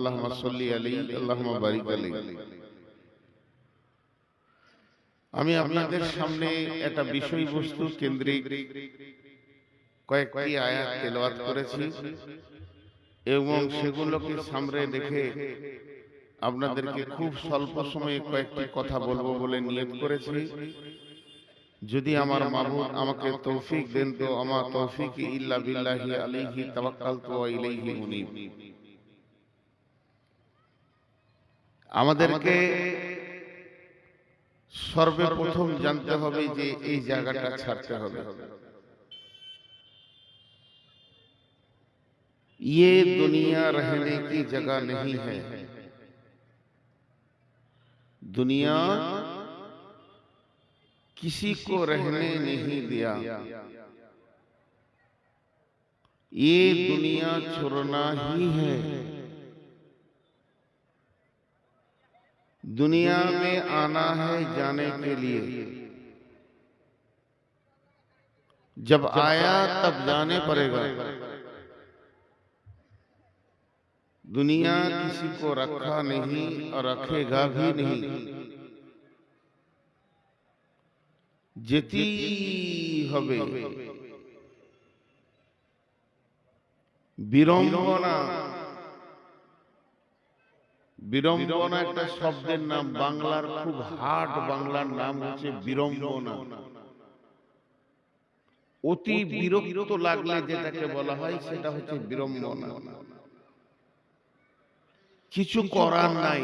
আল্লাহুম্মা সাল্লি আলাইহি আল্লাহুম্মা বারিক আলাইহি। আমি আপনাদের সামনে একটা বিষয়বস্তু কেন্দ্রিক কয়েকটি আয়াত তেলাওয়াত করেছি এবং সেগুলোকে সামনে রেখে আপনাদেরকে খুব স্বল্প সময়ে কয়েকটি কথা বলবো বলে নিয়ত করেছি। যদি আমার মাবুদ আমাকে তৌফিক দেন তো আমার তৌফিক ইল্লা বিল্লাহি আলাইহি তাওয়াক্কালতু ওয়া ইলাইহি উনীব। আমাদেরকে সর্বপ্রথম জানতে হবে যে এই জায়গাটা ছাড়তে হবে। ये दुनिया रहने की जगह नहीं है। दुनिया किसी को रहने नहीं दिया। ये दुनिया छोड़ना ही है। दुनिया में आना है जाने के लिए। जब आया तब जाने पड़ेगा। दुनिया किसी को रखा नहीं और रखेगा भी नहीं। যেতেই হবে। বিড়ম্বনা, বিড়ম্বনা একটা শব্দের নাম, বাংলার খুব হার্ড বাংলার নাম হচ্ছে বিড়ম্বনা। অতি বিরক্ত লাগলে যেটাকে বলা হয় সেটা হচ্ছে বিড়ম্বনা। কিছু করার নাই।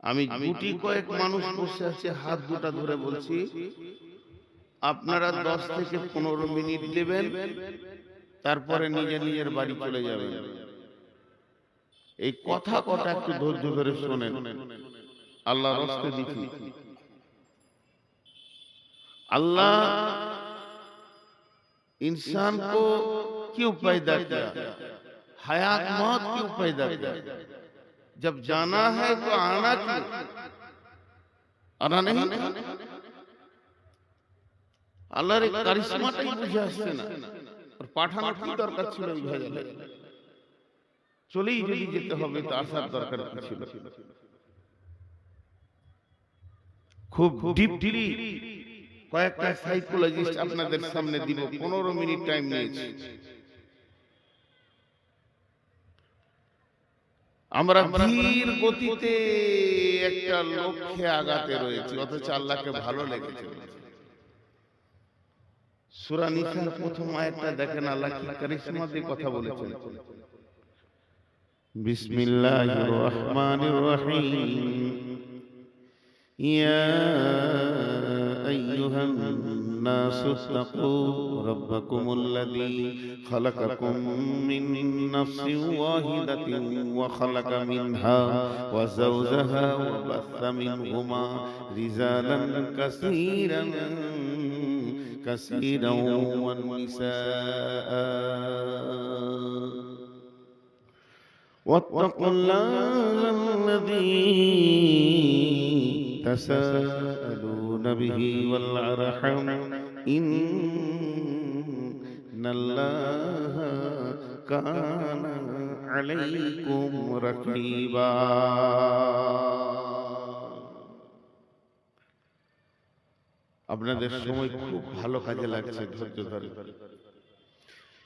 আমি গুটি কয়েক মানুষ বসে আছে, হাত দুটা ধরে বলছি, আপনারা 10 থেকে 15 মিনিট দেবেন, তারপরে নিজের বাড়ি চলে যাবেন। এই কথা কটা একটু ধৈর্য ধরে শোনেন, আল্লাহ রাস্তে দেখি। अल्लाह इंसान को क्यों पैदा किया, हयात मौत क्यों पैदा किया? जब जाना है तो आना क्यों? आना नहीं? আল্লাহর এই কারিশমাটাই বুঝে আসছে না। আর পাঠানোর কি দরকার ছিল? এই ভেজালে চলেই যদি যেতে হবে তো আসার দরকার কি ছিল? খুব ডিপলি কয়েকটা সাইকোলজিস্ট আপনাদের সামনে দিব। 15 মিনিট টাইম নিয়েছি। আমরা ধীর গতিতে একটা লক্ষ্যে আগাতে রয়েছি, অথচ আল্লাহকে ভালো লেগেছে। সূরা নিসার প্রথম আয়াতটা দেখেন, আল্লাহ কি কারিশমা দিয়ে কথা বলেছেন। বিসমিল্লাহির রহমানির রহিম। ইয়া أيها الناس اتقوا ربكم الذي خلقكم من نفس واحدة وخلق منها وزوجها وبث منهما رجالا كثيرا والنساء واتقوا الله الذي تساءلون به والأرحام إن الله كان عليكم رقيبا। আপনাদের সময় খুব ভালো কাজে লাগছে, ধৈর্য ধরে।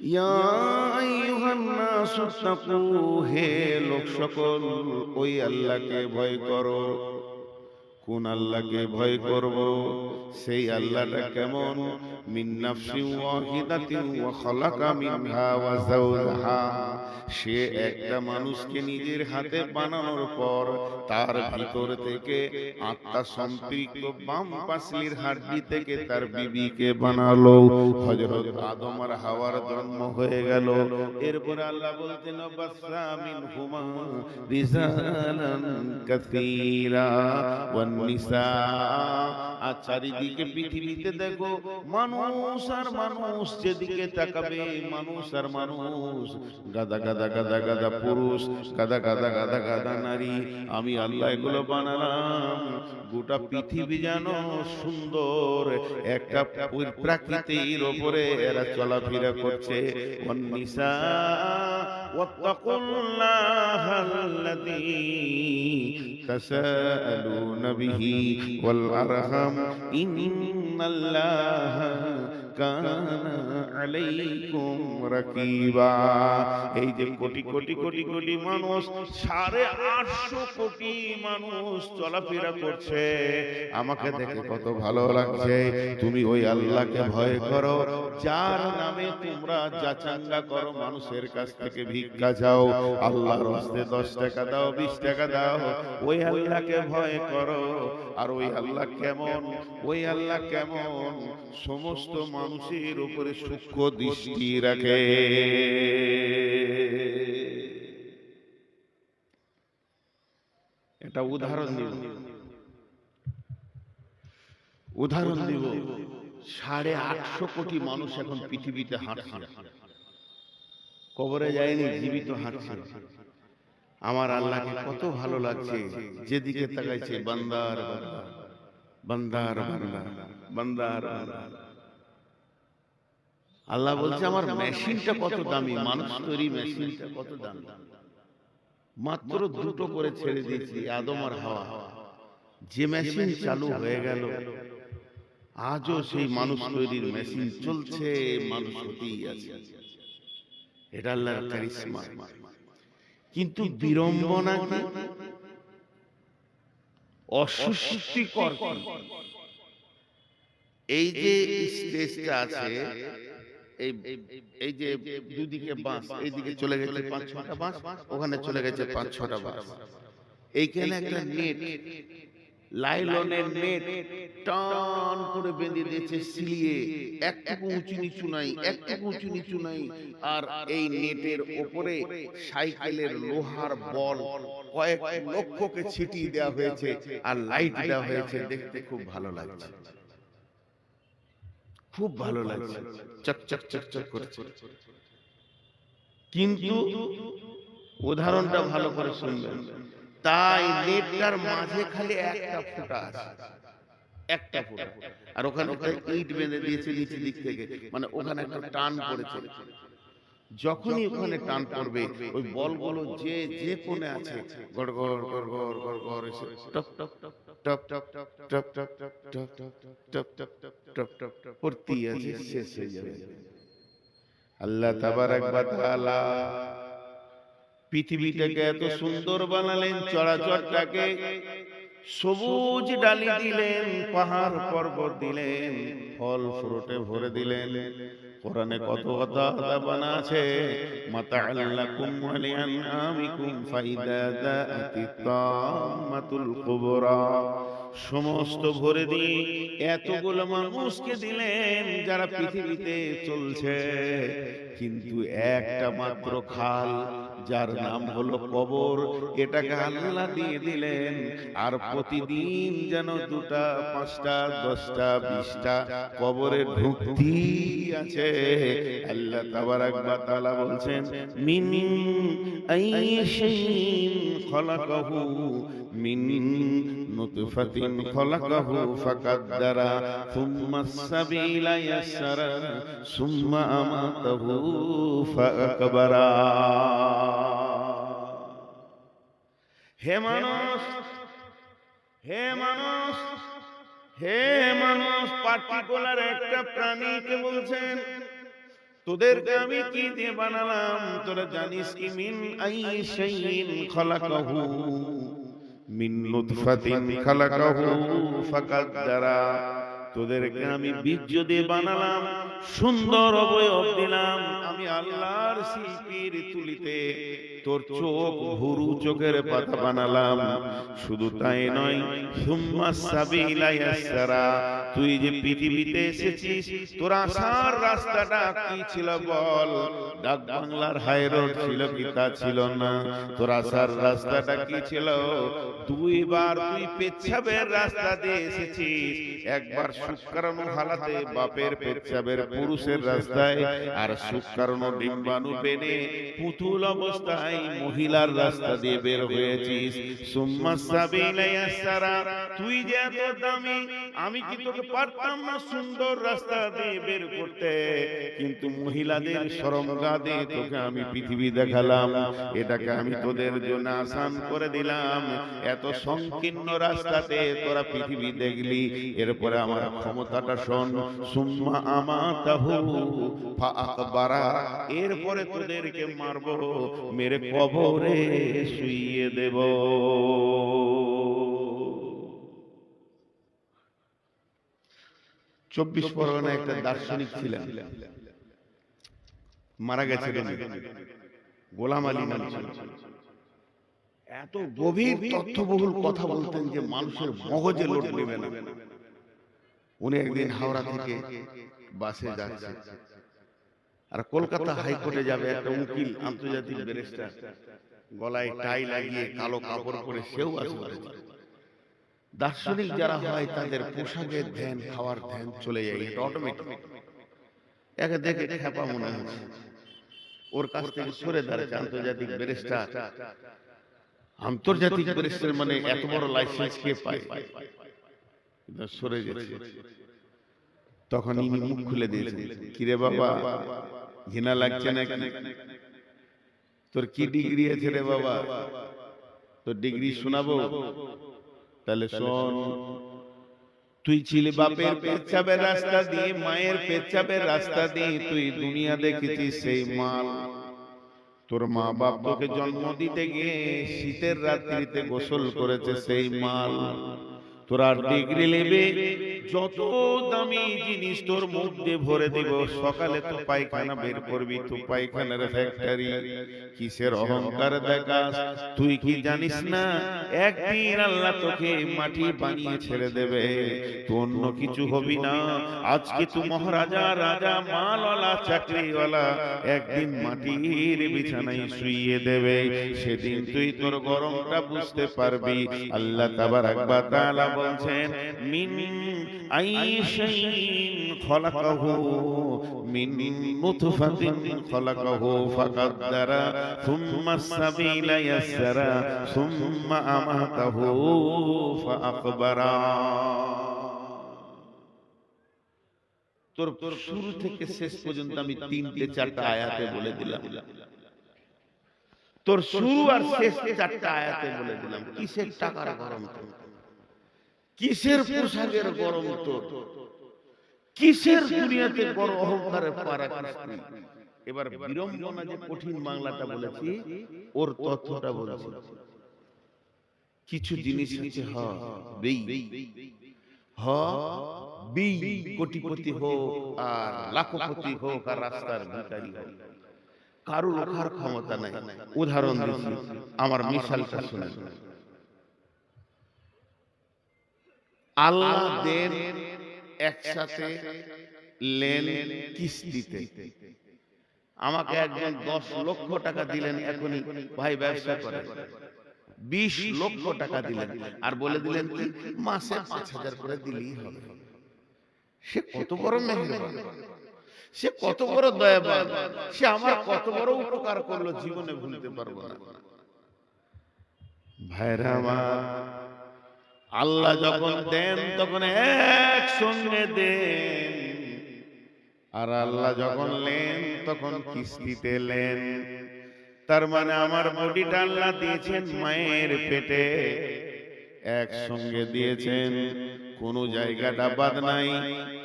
ইয়া আইয়ুহান নাস তাকু, হে লোক সকল, ওই আল্লাহকে ভয় করো। কোন আল্লাহকে ভয় করব? সেই আল্লাহটা কেমন? মিন নাফসিন ওয়াহিদাতিন ওয়া খালাকা মিনহা ওয়া যাওজাহা, সে একটা মানুষকে নিজের হাতে বানানোর পর তার ভিতর থেকে আত্মা সম্পৃক্ত বাম পাশলির হাড়ি থেকে তার বিবিকে বানালো। হযরত আদম আর হাওয়ার জন্ম হয়ে গেল। এরপর আল্লাহ বলতেন বাসা মিনহুমা রিজালান কাসীরা ওয়ান নিসা। আর চারিদিকে পৃথিবীতে দেখো মানুষ আর মানুষ, যেদিকে তাকাবে মানুষ আর মানুষ, গাদা গাদা গাদা গাদা পুরুষ, গাদা গাদা গাদা গাদা নারী। আমি আল্লাহ এগুলো বানালাম গোটা পৃথিবী যেন সুন্দর একটা প্রাকৃতির ওপরে এরা চলাফেরা করছে। নিসা ওয়াত্তাকুল্লাহাল্লাযী তাসাআলুনা বিহি ওয়াল আরহাম ইন্নাল্লাহা কানা আলাইকুম রাকিবা। এই যে কোটি কোটি কোটি কোটি মানুষ, 850 কোটি মানুষ চলাফেরা করছে, আমাকে দেখে কত ভালো লাগছে। তুমি ওই আল্লাহকে ভয় করো যার নামে তোমরা যাচাঙ্গা করো, মানুষের কাছ থেকে ভিক্ষা চাও, আল্লাহর হস্তে 10 টাকা দাও, 20 টাকা দাও, ওই আল্লাহকে ভয় করো। আর ওই আল্লাহ কেমন? ওই আল্লাহ কেমন? সমস্ত মানুষের উপরে সূক্ষ্ম দৃষ্টি রাখে। এটা উদাহরণ দিব, 850 কোটি মানুষ এখন পৃথিবীতে হাঁটছে, কবরে যায়নি, জীবিত হাঁটছে। আমার আল্লাহকে কত ভালো লাগছে, যেদিকে তাকাইছে বান্দার বান্দা, বান্দার বান্দা, বান্দার বান্দা। আল্লাহ বলছে আমার মেশিনটা কত দামি, মানুষ তৈরি মেশিনটা কত দামি। মাত্র 2টো করে ছেড়ে দিয়েছি, আদম আর হাওয়া। যে মেশিন চালু হয়ে গেল, আজও সেই মানুষ তৈরির মেশিন চলছে, মানুষ হতেই আছে। এটা আল্লাহর কারিশমা। কিন্তু বিড়ম্বনা কি, অস্বস্তিকর কি, এই যে স্টেজটা আছে, এই যে দুদিকে বাঁশ, এইদিকে চলে গেছে 5-6টা বাঁশ, ওখানে চলে গেছে 5-6টা বাঁশ। এইখানে একটা নেট, লাইলনের নেট টান করে বেঁধে দিয়েছে সিলিয়ে, একটুকু উঁচু নিচু নাই, একটুকু উঁচু নিচু নাই। আর এই নেটের উপরে সাইকেলের লোহার বল কয়েক লক্ষকে ছিটিয়ে দেওয়া হয়েছে, আর লাইট দেওয়া হয়েছে। দেখতে খুব ভালো লাগছে, খুব ভালো লাগছে, চকচক চকচক করছে। কিন্তু উদাহরণটা ভালো করে শুনবেন। তাই নেটটার মাঝে খালি একটা ফুটা আছে, একটা ফুটা, আর ওখানে ইট বেঁধে দিয়েছে নিচের দিক থেকে, মানে ওখানে একটা টান পড়েছে। যখনই ওখানে টান পড়বে, ওই বলগুলো যে যে কোণে আছে গড় গড় গড় গড় গড় গড় এসে top top top top top top top top top top top top top পড়তেই আছে, শেষ হয়ে যাবে। আল্লাহ তাবারাক ওয়া তাআলা পৃথিবীটাকে এত সুন্দর বানালেন, চরাচরটাকে সবুজ ডালি দিলেন, পাহাড় পর্বত দিলেন, ফল ফ্রুটে ভরে দিলেন। কোরআনে কত কথা বানা আছে, মাতাআল্লাকুম ওয়া লিআনআমিকুম ফাইদা যাআতিত তাম্মাতুল কুবরা। সমস্ত ভরে দিয়ে এতগুলো মানুষকে দিলেন যারা পৃথিবীতে চলছে, কিন্তু একটা মাত্র খাল যার নাম হলো কবর, এটাকে আল্লাহ দিয়ে দিলেন। আর প্রতিদিন যেন 2টা 5টা 10টা 20টা কবরে ঢুকতি আছে। আল্লাহ তাবারাক ওয়া তাআলা বলছেন, মিন আইয়ি শাইইন খলাকাহু মিন নুতফাতিন খলাকাহু ফাকাদ্দারা সুম্মাস সাবিলা ইয়াসসারা সুম্মা আমাতাহু ফাআকবারা। হে মানুষ, হে মানুষ, হে মানুষ, পার্টিকুলার একটা প্রাণীকে বলছেন, তোদেরকে আমি কি দিয়ে বানালাম তোরা জানিস কি? মিন আইয়ি শাইইন খলাকাহু মিন নুতফাতিন খলাকাহু ফাকাদ্দারা। তোদেরকে আমি বীর্য দিয়ে বানালাম, সুন্দর অবয়ব দিলাম। আমি আল্লাহর শিল্পীর তুলিতে তোর চোখ ভুরু চোখের পাতা বানালাম। শুধু তাই নয়, সুম্মাস সাবিলা ইয়াসসারা। তুই যে পৃথিবীতে এসেছিস, তোর আসার রাস্তাটা কি ছিল বল? ডাক বাংলার হাই রোড ছিল কি? তা ছিল না। তোর আসার রাস্তাটা কি ছিল? 2 বার তুই পেচ্ছাবের রাস্তা দিয়ে এসেছিস। একবার শুক্রাণু হালাতে বাপের পেচ্ছাবের পুরুষের রাস্তায়, আর শুক্রাণু ডিম্বাণু পেনে পুতুল অবস্থায় মহিলার রাস্তা দিয়ে বের হয়েছিস। সুম্মাস সাবিলা ইয়াসসারা। তুই যে এত দামি, আমি কি তোকে পারতাম না সুন্দর রাস্তা দিয়ে বের করতে, কিন্তু মহিলাদের শরমগাহ দিয়ে তোকে আমি পৃথিবী দেখালাম, এটাকে আমি তোদের জন্য আসান করে দিলাম। এত সংকীর্ণ রাস্তাতে তোরা পৃথিবী দেখলি, এরপরে আমার ক্ষমতাটা শোন। সুম্মা আমাতাহু ফাআকবারা, এরপরে তোদেরকে মারবো, মেরে কবরে শুইয়ে দেব। চব্বিশ পরগনা একটা দার্শনিক ছিলেন, মারা গেছে, গোলাম আলী নাম ছিল। এত গভীর তথ্যবহুল কথা বলতেন যে মানুষের মগজে লোড নেবে না। উনি একদিন হাওড়া থেকে বাসে যাচ্ছে, আর কলকাতা হাইকোর্টে যাবে। একটা উকিল, আন্তর্জাতিক ব্যারিস্টার, গলায় টাই লাগিয়ে কালো কাপড় পরে সেও আসে। দার্শনিক যারা হয় তাদের পোশাকের ধ্যান, খাওয়ার ধ্যান চলে যায়, এটা অটোমেটিক। একে দেখে খেপা মনে হচ্ছে, ওর কাছ থেকে সরে দাঁড়াচ্ছে। আন্তর্জাতিক ব্যারিস্টার, আন্তর্জাতিক ব্যারিস্টার মানে এত বড় লাইসেন্স কে পায়? সরে গেছে। তখন ইনি মুখ খুলে দিয়েছে, কিরে বাবা, ঘৃণা লাগছে নাকি? তোর কি ডিগ্রি আছে রে বাবা? তোর ডিগ্রি শোনাবো? তাহলে শোন, তুই ছিলি বাপের পেচ্ছাপের রাস্তা দিয়ে, মায়ের পেচ্ছাপের রাস্তা দিয়ে তুই দুনিয়া দেখেছিস সেই মাল। তোর মা বাপ তোকে জন্ম দিতে গিয়ে শীতের রাত্রিতে গোসল করেছে সেই মাল। তোরা ডিগ্রি নেবে, যত দামি জিনিস তোর মুখ দিয়ে ভরে দিব, সকালে তো পায়খানা বের করবি, তো পায়খানার ফ্যাক্টরি। কিসের অহংকার দেখাস? তুই কি জানিস না একদিন আল্লাহ তোকে মাটি বানিয়ে ছেড়ে দেবে, তো অন্য কিছু হবি না। আজকে তুই মহারাজা, রাজা, মালওয়ালা, চাকরিওয়ালা, একদিন মাটির বিছানায় শুইয়ে দেবে। সেদিন তুই তোর গরমটা বুঝতে পারবি। আল্লাহ তাবারাক ওয়া তাআলা বলছেন, মিন আইশাইন খলাকাহু মিন নুতফাতিন খলাকাহু ফাকাদ্দারা সুম্মা সাবিলা ইয়াসসারা সুম্মা আমাতাহু ফাআকবারা। তোর শুরু থেকে শেষ পর্যন্ত আমি 3-4টা আয়াতে বলে দিলাম। তোর শুরু আর শেষ 4টা আয়াতে বলে দিলাম। কিসের টাকার গরম তোর? কিসের পোশাকের গরম তোর? কিসের দুনিয়াতে বড় অহংকারের পারাকাষ্ঠী? এবার বিড়ম্বনা যে কঠিন বাংলাটা বলেছি, ওর তথ্যটা বলেছি। কিছু জিনিস আছে, কোটিপতি হোক আর লাখপতি হোক আর রাস্তার ভিখারি হোক, কারো রক্ষার ক্ষমতা নাই। উদাহরণ দিচ্ছি, আমার মিশালটা শুনে। আল্লাহ দেন একসাথে লেন কিস্তিতে। আমাকে একজন 10 লক্ষ টাকা দিলেন, এখনই ভাই ব্যবসা করে। 20 লক্ষ টাকা দিলেন আর বলে দিলেন কি মাসে 5,000 করে দিলেই হবে। সে কত বড় মেহেরবান, সে কত বড় দয়াবান, সে আমার কত বড় উপকার করলো, জীবনে ভুলতে পারবো না। ভাইরা আমার, আল্লাহ যখন দেন তখন একসঙ্গে দেন, আর আল্লাহ যখন লেন তখন কিস্তিতে লেন। তার মানে আমার বডিটা আল্লাহ দিয়েছেন মায়ের পেটে, একসঙ্গে দিয়েছেন, কোন জায়গাটা বাদ নাই।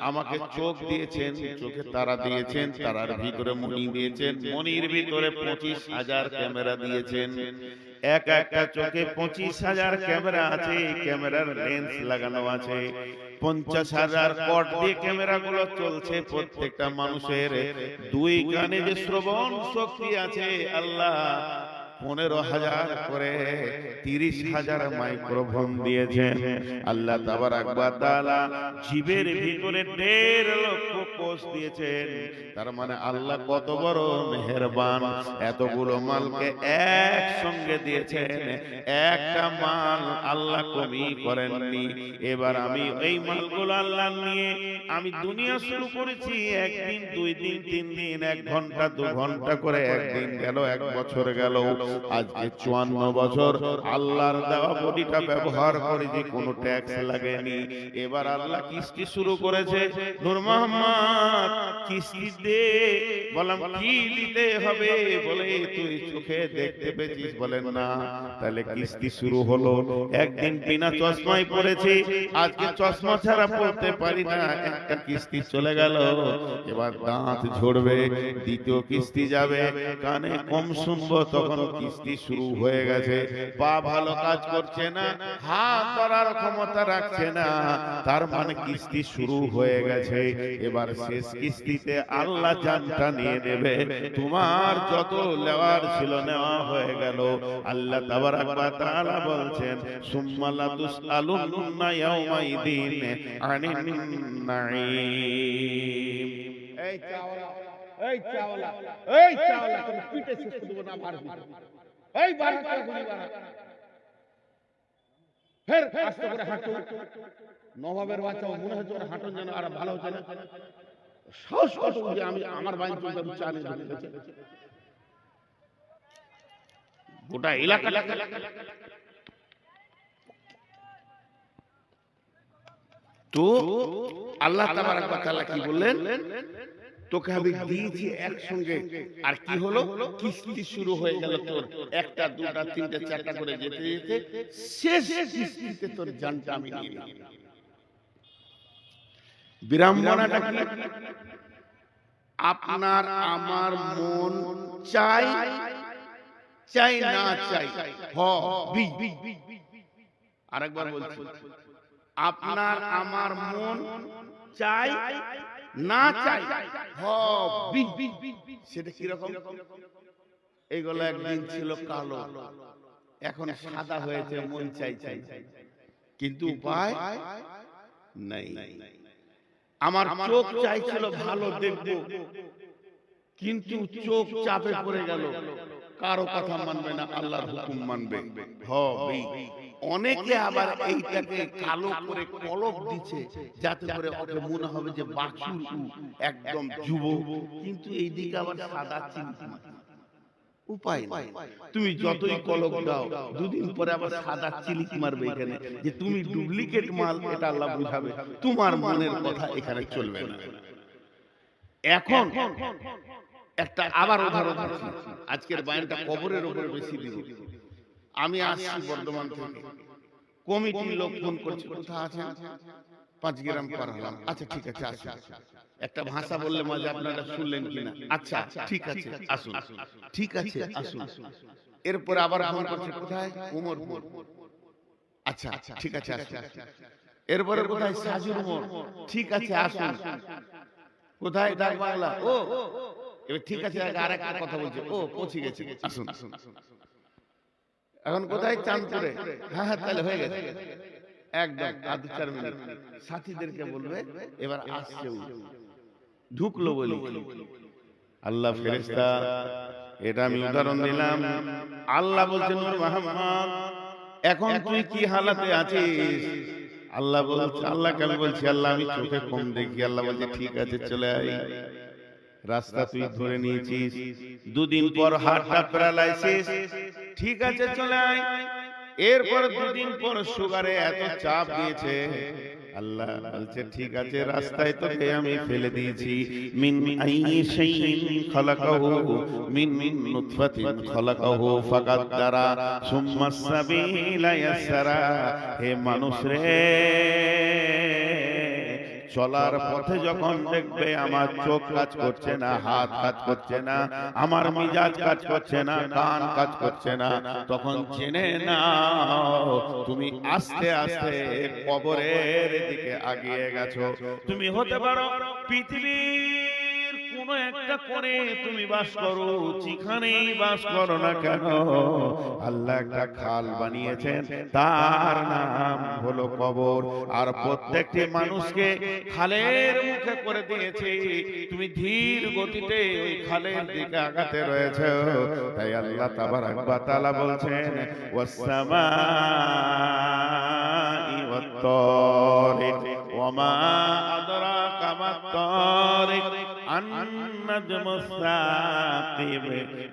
আমাকে চোখ দিয়েছেন, চোখে তারা দিয়েছেন, তারার ভিতরে মণি দিয়েছেন, মণির ভিতরে 25,000 ক্যামেরা দিয়েছেন। একটা চোখে 25,000 ক্যামেরা আছে, ক্যামেরার লেন্স লাগানো আছে। 50,000 কট দিয়ে ক্যামেরা গুলো চলছে। প্রত্যেকটা মানুষের 2 কানে যে শ্রবণ শক্তি আছে, আল্লাহ 15,000 করে 30,000 মাইক্রোফোন দিয়েছেন। আল্লাহ তাবারাক ওয়া তাআলা জীবের ভিতরে 1.5 লক্ষ কোষ দিয়েছেন। তার মানে আল্লাহ কত বড় মেহেরবান, এতগুলো মালকে একসঙ্গে দিয়েছেন। একটা মাল আল্লাহ কমি করেননি। এবার আমি এই মালগুলো আল্লাহ নিয়ে আমি দুনিয়া শুরু করেছি। একদিন, 2 দিন, 3 দিন, 1 ঘন্টা, 2 ঘন্টা করে, একদিন গেল, 1 বছর গেল। আজকে 54 বছর আল্লাহর দেওয়া বডিটা ব্যবহার করেছি, কোনো ট্যাক্স লাগেনি। এবার আল্লাহ কিস্তি শুরু করেছে। নূর মোহাম্মদ কিস্তি দে। বললাম কি দিতে হবে? বলে তুই চোখে দেখতে পেয়েছিস? বলেন না। তাহলে কিস্তি শুরু হলো। একদিন বিনা চশমায় পড়েছি, আজকে চশমা ছাড়া পড়তে পারি না, একটা কিস্তি চলে গেল। এবার দাঁত ঝরবে, দ্বিতীয় কিস্তি যাবে, কানে কম শুনবো, তখন কিস্তি শুরু হয়ে গেছে। পা ভালো কাজ করছে না, হাত ধরার ক্ষমতা রাখছে না, তার মানে কিস্তি শুরু হয়ে গেছে। এবার শেষ কিস্তিতে আল্লাহ জানটা নিয়ে নেবে। তোমার যত নেওয়ার ছিল নেওয়া হয়ে গেল। আল্লাহ তাবারাক ওয়া তাআলা বলছেন, সুম্মা লা তুসআলুন্না ইয়াউমাইদিন আনিন নাঈম। এই চাওয়ালা তুমি পিটে শেষ করে দেবো না মারবি। এই বাড়ি করে গুলি মারা। ফের আস্তে করে হাঁটো। নবাবের বাচ্চা মনে হচ্ছে ওর হাঁটন যেন আর ভালো হচ্ছে না। সাহস কত যে আমি আমার বাইন চলতে চা নিয়ে ঢুকে গেছে। গোটা এলাকা তো আল্লাহ তাবারাক ওয়া তাআলা কি বললেন? তোকে আমি দিয়েছি একসঙ্গে, আর কি হলো? কিস্তি শুরু হয়ে গেল তোর, একটা দুটা তিনটা চারটা করে যেতে যেতে শেষ কিস্তিতে তোর জানটা আমি নিয়ে নিলাম। বিড়ম্বনাটা কি? আপনার আমার মন চাই চাই না চাই, বি। আরেকবার বলছি, আপনার আমার মন চাই না চাই, বি। সেটা কিরকম? এইগুলো একদিন ছিল কালো, এখন সাদা হয়েছে, মন চাই চাই, কিন্তু উপায় নাই। আমার চোখ চাইছিল ভালো দেখবো, কিন্তু চোখ চাপে পড়ে গেল, কারো কথা মানবে না, আল্লাহর হুকুম মানবে। অনেকে আবার এইটাকে কালো করে কলপ দিচ্ছে, যাতে করে ওকে মনে হবে যে বাছুর একদম যুবক, কিন্তু এই দিকে আবার সাদা চিন্তা। উপায় নাই, তুমি যতই কলক দাও, দুদিন পরে আবার সাদা চিলিক মারবে এখানে, যে তুমি ডুপ্লিকেট মাল, এটা আল্লাহ বুঝাবে। তোমার মনের কথা এখানে চলবে না। এখন একটা আবার উদাহরণ দিচ্ছি, আজকের বয়ানটা কবরের উপরে বেশি দিব। আমি আসছি বর্ধমান থেকে, কমিটির লোক ফোন করছে, কোথায় আছেন? 5 গ্রাম পার হলাম। আচ্ছা ঠিক আছে আসুন। একটা ভাষা বললে মাঝে আপনারা শুনলেন কিনা? আচ্ছা ঠিক আছে আসুন, ঠিক আছে আসুন। এরপর আবার ফোন করছে, কোথায়? উমরপুর। আচ্ছা ঠিক আছে আসুন। এরপরে কোথায়? সাজুর মোড়। ঠিক আছে আসুন। কোথায়? ডাক বাংলা। ও এবার ঠিক আছে, আর একটা কথা বলছে, ও পৌঁছে গেছে, আসুন। এখন কোথায়? চাঁদপুরে। হ্যাঁ হ্যাঁ তাহলে হয়ে গেছে, একদম আর 2-4 মিনিট। সাথীদেরকে বলবে এবার আসছে, ঢুকলো বলি। আল্লাহ ফেরেশতা, এটা আমি উদাহরণ দিলাম। আল্লাহ বলছেন, নূর মোহাম্মদ এখন তুই কি হালাতে আছিস? আল্লাহ বলছে, আল্লাহকে আমি বলছি, আল্লাহ আমি চোখে কম দেখি। আল্লাহ বলছে, ঠিক আছে চলে আয়। রাস্তা তুই ধরে নিয়েছিস, 2 দিন পর হার্টটা প্যারালাইসিস, ঠিক আছে চলে আয়। এরপর 2 দিন পর সুগারে এত চাপ দিয়েছে। আল্লাহ বলছে, ঠিক আছে রাস্তায় তোকে আমি ফেলে দিয়েছি। মিন আইয়ি শাইইন খালাকাহু মিন নুতফাতিন খালাকাহু ফাকাদ্দারা সুম্মা সাবিলা ইয়াসরা। হে মানুষ রে, চলার পথে যখন দেখবে আমার চোখ কাজ করছে না, হাত কাজ করছে না, আমার মিজাজ কাজ করছে না, কান কাজ করছে না, তখন জেনে নাও তুমি আস্তে আস্তে কবরের দিকে এগিয়ে গেছো। তুমি হতে পারো পৃথিবীর কোন একটা কোণে তুমি বাস করো, যেখানেই বাস করো না কেন, আল্লাহ একটা খাল বানিয়েছেন, তার নাম হলো কবর। আর প্রত্যেকটি মানুষকে খালের মুখে করে দিয়েছে, তুমি ধীর গতিতে ওই খালের দিকে আগাতে রয়েছে। তাই আল্লাহ তাবারাক ওয়া তাআলা বলছেন, ওয়াস-সামাই ওয়াত-তারিক ওয়া মা আদরাকা মাত-তারিক আন النجم الثاقب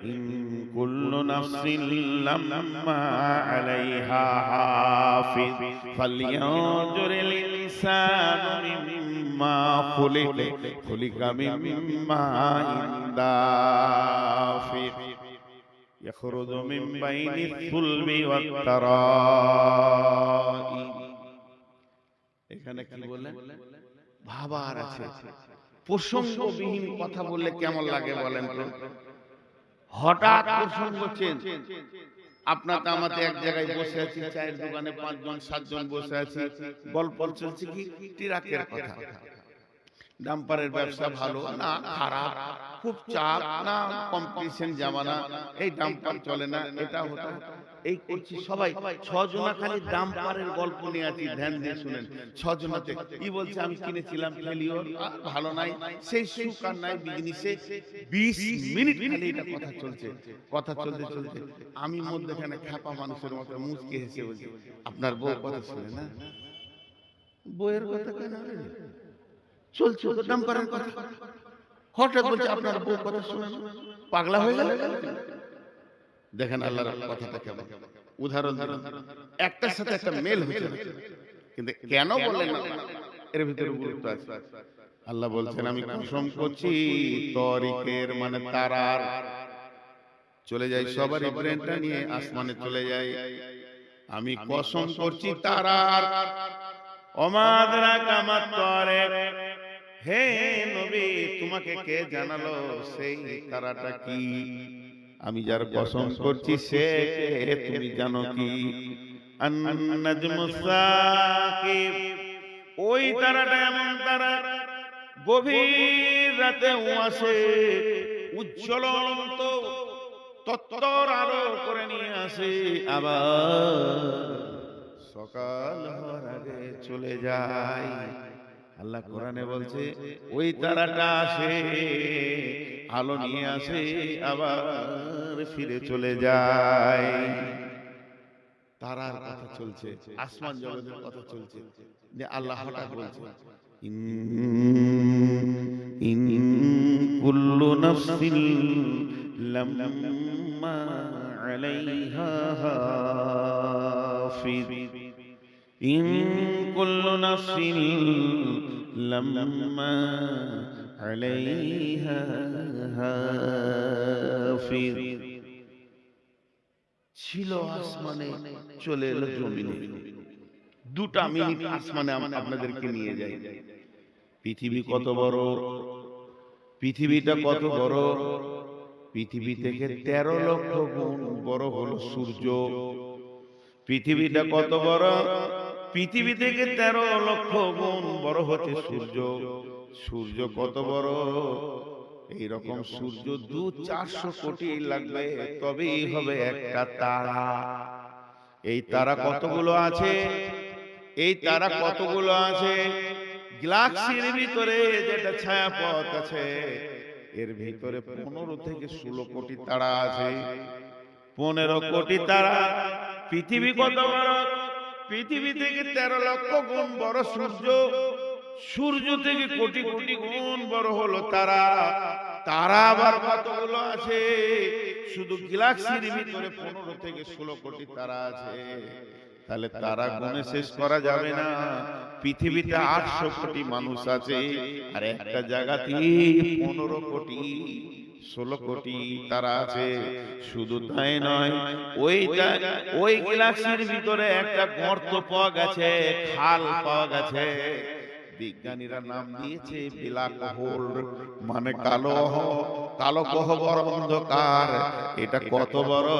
إن كل نفس لما عليها حافظ فلينظر الإنسان مما خلق خلق من ماء دافق يخرج من بين الصلب والترائب এখানে কি বলেন ভাবার আছে প্রসঙ্গবিহীন কথা বললে কেমন লাগে বলেন তো হঠাৎ প্রসঙ্গ চেঞ্জ আপনার আমাতে এক জায়গায় বসে আছি চায়ের দোকানে 5 জন 7 জন বসে আছি গল্প চলছে কি ট্রাকের কথা ডাম্পারের ব্যবসা ভালো না খারাপ খুব চাপ না কম্পিটিশন জামানা এই ডাম্পার চলে না এটা হতো এই করছি সবাই 6 জনা খালি ডাম্পারের গল্প নিয়ে আছি ধ্যান দিয়ে শুনেন 6 জনাতে কি বলছে আমি কিনেছিলাম ফেলিওর ভালো নাই সেই সুখ আর নাই বিজনেসে 20 মিনিট খালি এটা কথা চলতে চলতে আমি মধ্যখানে খাপা মানুষের মতো মুচকি হেসে বলছি আপনার বউ কথা শুনে না বউয়ের কথা কেন চলছে তো ডাম্পারের কথা হঠাৎ বলছে আপনার বউ কথা শুনে না পাগলা হয়ে গেল দেখেন আল্লাহর কথাটা কেমন উদাহরণ দিলাম একটার সাথে একটা মেল হয়েছে কিন্তু কেন বললেন না এর ভিতরে গুরুত্ব আছে আল্লাহ বলছেন আমি কসম করছি তরিকের মানে তারার চলে যায় সবারই ব্রেনটা নিয়ে আসমানে চলে যায় আমি কসম করছি তারার ওমাদরা কামাত তারিক হে নবী তোমাকে কে জানালো সেই তারাটা কি আমি যার কসম করছি সে তুমি জানো কি আন-নাজমুস সাকিব ওই তারাটা এমন তারা গভীর রাতে আসে উজ্জ্বলন্ত তত্তর আলো করে নিয়ে আসে আবার সকাল হওয়ার আগে চলে যায় আল্লাহ কোরআনে বলছে ওই তারাটা আসে আলো নিয়ে আসে আবার ফিরে চলে যায় তারার কথা চলছে আসমান জগতের কথা চলছে যে আল্লাহ হঠাৎ বলছে ইন কুল্লু নাফসিন লাম্মা আলাইহা হাফিজ ইন কুল্লু নাফসিন লাম্মা আলাইহা হাফিজ ছিল আসমানে চলে এলো জমিনে 2টা মিনিট আসমানে আপনাদেরকে নিয়ে যাই পৃথিবী কত বড় পৃথিবীটা কত বড় পৃথিবী থেকে 13 লক্ষ গুণ বড় হলো সূর্য পৃথিবীটা কত বড় পৃথিবী থেকে 13 লক্ষ গুণ বড় হচ্ছে সূর্য সূর্য কত বড় এইরকম সূর্য 200-400 কোটি লাগবে তবেই হবে একটা তারা এই তারা কতগুলো আছে এই তারা কতগুলো আছে গ্যালাক্সির ভিতরে যেটা ছায়াপথ আছে এর ভিতরে 15 থেকে 16 কোটি তারা আছে 15 কোটি তারা পৃথিবী কত বড় পৃথিবী থেকে 13 লক্ষ গুণ বড় সূর্য সূর্য থেকে কোটি কোটি গুণ বড় হলো তারা তারা আবার কতগুলো আছে শুধু গ্যালাক্সির ভিতরে 15 থেকে 16 কোটি তারা আছে তাহলে তারা গুণে শেষ করা যাবে না পৃথিবীতে 800 কোটি মানুষ আছে আর একটা জায়গাতে 15 কোটি 16 কোটি তারা আছে শুধু তাই নয় ওই গ্যালাক্সির ভিতরে একটা গর্ত পাওয়া গেছে খাল পাওয়া গেছে বিজ্ঞানীরা নাম দিয়েছে ব্ল্যাক হোল মানে কালো গহ্বর অন্ধকার এটা কত বড়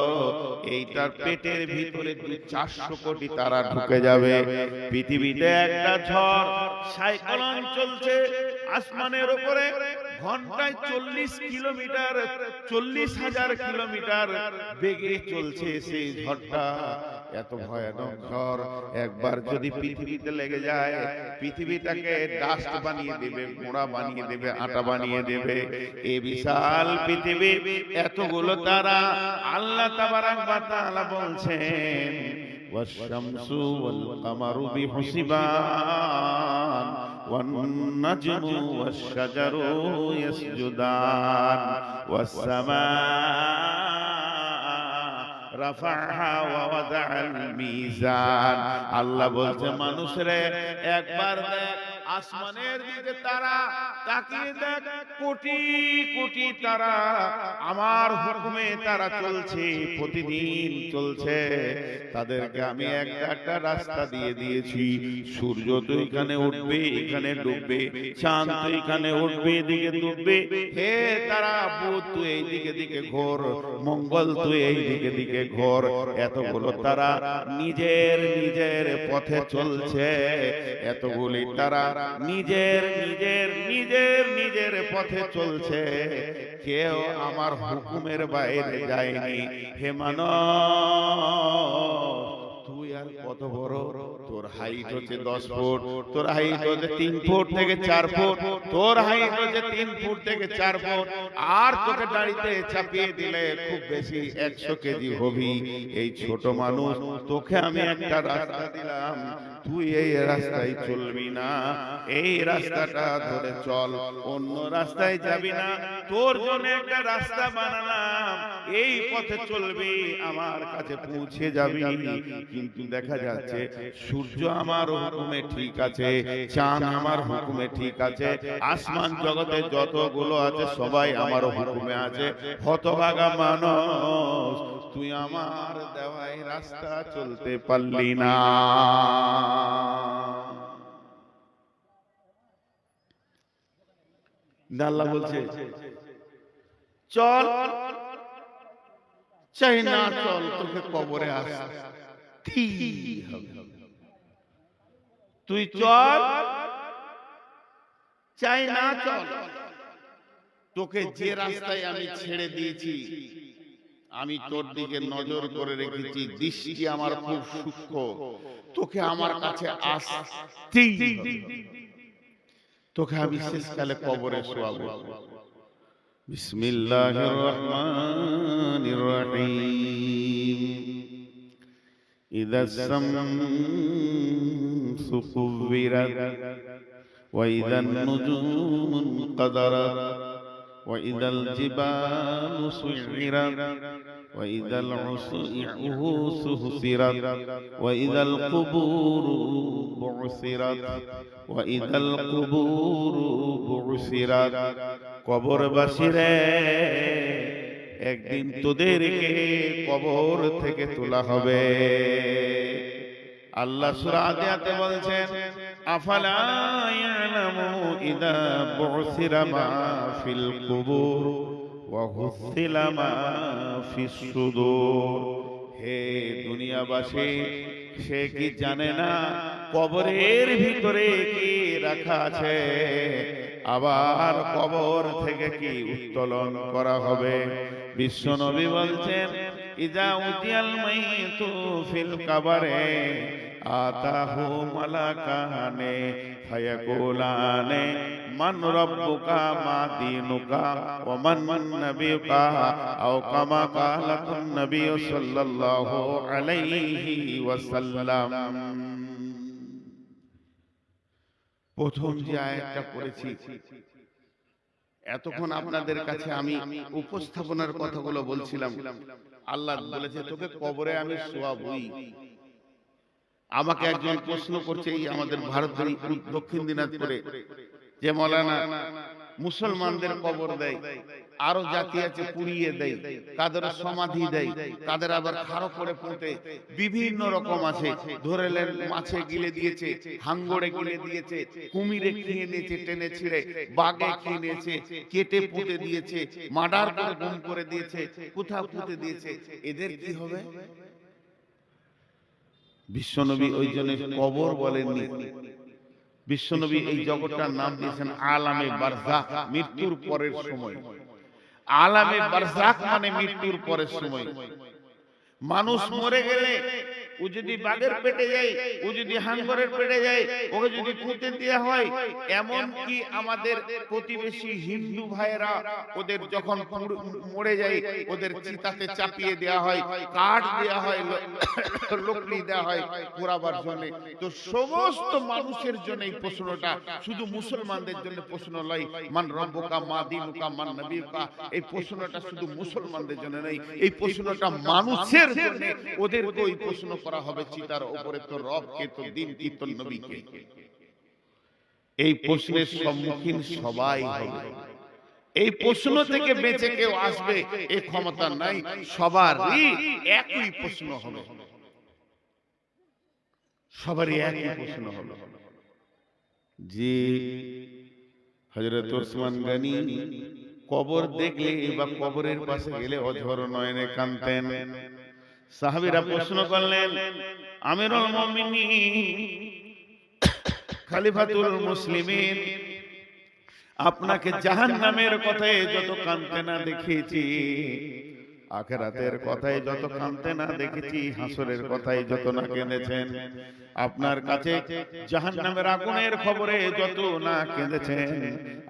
এইটার পেটের ভিতরে 400 কোটি তারা ঢুকে যাবে পৃথিবীতে একটা ঝড় সাইক্লোন চলছে আসমানের উপরে ঘন্টায় 40 কিলোমিটার 40,000 কিলোমিটার বেগে চলছে সেই ঝড়টা এত ভয়ানক ঝড় একবার যদি পৃথিবীতে লেগে যায় পৃথিবীটাকে ডাস্ট বানিয়ে দেবে মোড়া বানিয়ে দেবে আটা বানিয়ে দেবে এই বিশাল পৃথিবী এতগুলো তারা আল্লাহ তাবারাক ওয়া তাআলা বলছেন والشمس والقمر بحسبان والنجم والشجر يسجدان والسماء রাফাহা ওয়া ওয়াদাআল মিজান। আল্লাহ বলছে মানুষরে একবার দেখ আসমানের দিকে তারা তাকিয়ে দেখ, কোটি কোটি তারা আমার হুকুমে তারা চলছে, প্রতিদিন চলছে। তাদেরকে আমি একটা রাস্তা দিয়ে দিয়েছি। সূর্য তো এখানে উঠবে এখানে ডুববে, চাঁদ তো এখানে উঠবে এদিকে ডুববে। হে তারা বুধ তুই এই দিকে দিকে ঘোর, মঙ্গল তুই এই দিকে দিকে ঘোর। এতগুলো তারা নিজের নিজের পথে চলছে, এতগুলি তারা নিজের নিজের নিজের নিজের পথে চলছে, কেউ আমার হুকুমের বাইরে যায়নি। হে মানব, তুই আর কত বড়? তোর হাইট হচ্ছে 10 ফুট, তোর হাইট হচ্ছে 3 ফুট থেকে 4 ফুট, তোর হাইট হচ্ছে 3 ফুট থেকে 4 ফুট। আর তোকে দাঁড়িতে চাপিয়ে দিলে খুব বেশি 100 কেজি হবি। এই ছোট মানুষ, তোকে আমি একটা রাস্তা দিলাম, তুই এই রাস্তায় চলবি না, এই রাস্তাটা ধরে চল, অন্য রাস্তায় যাবি না। তোর জন্য একটা রাস্তা বানালাম, এই পথে চলবি, আমার কাছে পৌঁছে যাবি। কিন্তু দেখা যাচ্ছে সূর্য আমার হুকুমে ঠিক আছে, চাঁদ আমার হুকুমে ঠিক আছে, আসমান জগতে যতগুলো আছে সবাই আমার হুকুমে আছে। হতভাগা মানুষ, তুই আমার দেওয়াই রাস্তা চলতে পারলি না। আল্লাহ বলছে চল, চাই না চল, তোকে কবরে আসতে হবে। তুই চল, চাই না চল, তোকে যে রাস্তায় আমি ছেড়ে দিয়েছি, আমি তোর দিকে নজর করে রেখেছি, দৃষ্টি আমার খুব সূক্ষ্ম, তোকে আমার কাছে আসতেই হবে। তোকে আমি শেষকালে কবরে শোয়াবো। বিসমিল্লাহির রহমানির রহিম। ইযাস শামসু কুওিরাত ওয়া ইযান নুজুমু কাদারাত ওয়া ইযাল জিবালু সুইরাত ওয়া ইযাল উসূসু হুসিরাত ওয়া ইযাল কুবুরু বুসিরাত ওয়া ইযাল কুবুরু বুসিরাত। কবরবাসীরে, একদিন তোদেরকে কবর থেকে তোলা হবে। আল্লাহ সূরা আদিয়াতে বলছেন, আফালা ইয়ালামু ইযা বুসিরা মা ফিল কুবুর ওয়া হুসিলা মা ফিস সুদূর। হে দুনিয়াবাসী, সে কি জানে না কবরের ভিতরে কি রাখা আছে, আবার কবর থেকে কি উত্তোলন করা হবে। বিশ্বনবী বলছেন, ইজা উতিয়াল মাইতু ফিল কাবারে আতাহু মালাকানে ফায়াকুলানে মান রাব্বুকা মা দীনুকা ওয়া মান নাবিয়ুকা আও কামা ক্বালাতুন নবী সাল্লাল্লাহু আলাইহি ওয়াসাল্লাম। প্রথম যে আয়াতটা পড়েছি, এতক্ষণ আপনাদের কাছে আমি উপস্থাপনার কথাগুলো বলছিলাম। আল্লাহ বলেছে তোকে কবরে আমি শোয়াবই। আমাকে একজন প্রশ্ন করছে, এই আমাদের ভারতের দক্ষিণ দিনাজপুরে যে মৌলানা মুসলমানদের কবর দেয়, আরো জাতি আছে পুড়িয়ে দেয়, কাদের সমাধি দেয়, কাদের আবার খাড়ো করে পুঁতে, বিভিন্ন রকম আছে। ধরেলেন মাছে গিলে দিয়েছে, হাঙ্গড়ে গিলে দিয়েছে, কুমিরে খেয়ে নিয়েছে টেনে ছিঁড়ে, বাঘে খেয়ে নিয়েছে, কেটে পুঁতে দিয়েছে, মার্ডার করে গুম করে দিয়েছে, কোথাও পুঁতে দিয়েছে। এদের কি হবে? বিশ্বনবী ওই জন্য কবর বলেননি। বিশ্বনবী এই জগৎটার নাম দিয়েছেন আলামে বারজাখ, মৃত্যুর পরের সময়। আলামে বারজাখ মানে মৃত্যুর পরের সময়। মানুষ মরে গেলে ও যদি বাঘের পেটে যায়, ও যদি হাঙ্গরের পেটে যায়, ওকে যদি পুঁতে দেওয়া হয়, এমন কি আমাদের প্রতিবেশী হিন্দু ভাইয়েরা ওদের যখন মরে যায় ওদের চিতাতে চাপিয়ে দেওয়া হয়, কাঠ দেওয়া হয়, লকড়ি দেওয়া হয় পোড়াবার জন্য। তো সমস্ত মানুষের জন্য এই প্রশ্নটা, শুধু মুসলমানদের জন্য প্রশ্ন নয়। মান রব্বুকা মা দীনুকা মান নবীকা, এই প্রশ্নটা শুধু মুসলমানদের জন্য নয়, এই প্রশ্নটা মানুষের জন্য। ওদেরকে ওই প্রশ্ন করা হবে চিতার উপরে, তো রব কে, তো দিন কি, তো নবী কে। এই প্রশ্নের সম্মুখীন সবাই হবে। এই প্রশ্ন থেকে বেঁচে কেউ আসবে এই ক্ষমতা নাই, সবারই একই প্রশ্ন হবে, সবারই একই প্রশ্ন হবে। যে হযরত ওসমান গনি কবর দেখলে বা কবরের পাশে গেলে অঝর নয়নে কাঁদতেন। সাহাবীরা প্রশ্ন করলেন, আমিরুল মুমিনিন, খলিফাতুল মুসলিমিন, আপনাকে জাহান্নামের কথায় যত কাঁদতে না দেখেছি, আখিরাতের কথায় যত কাঁদতে না দেখেছি, হাসরের কথায় যত না কেঁদেছেন, আপনার কাছে জাহান্নামের আগুনের খবরে যত না কেঁদেছেন,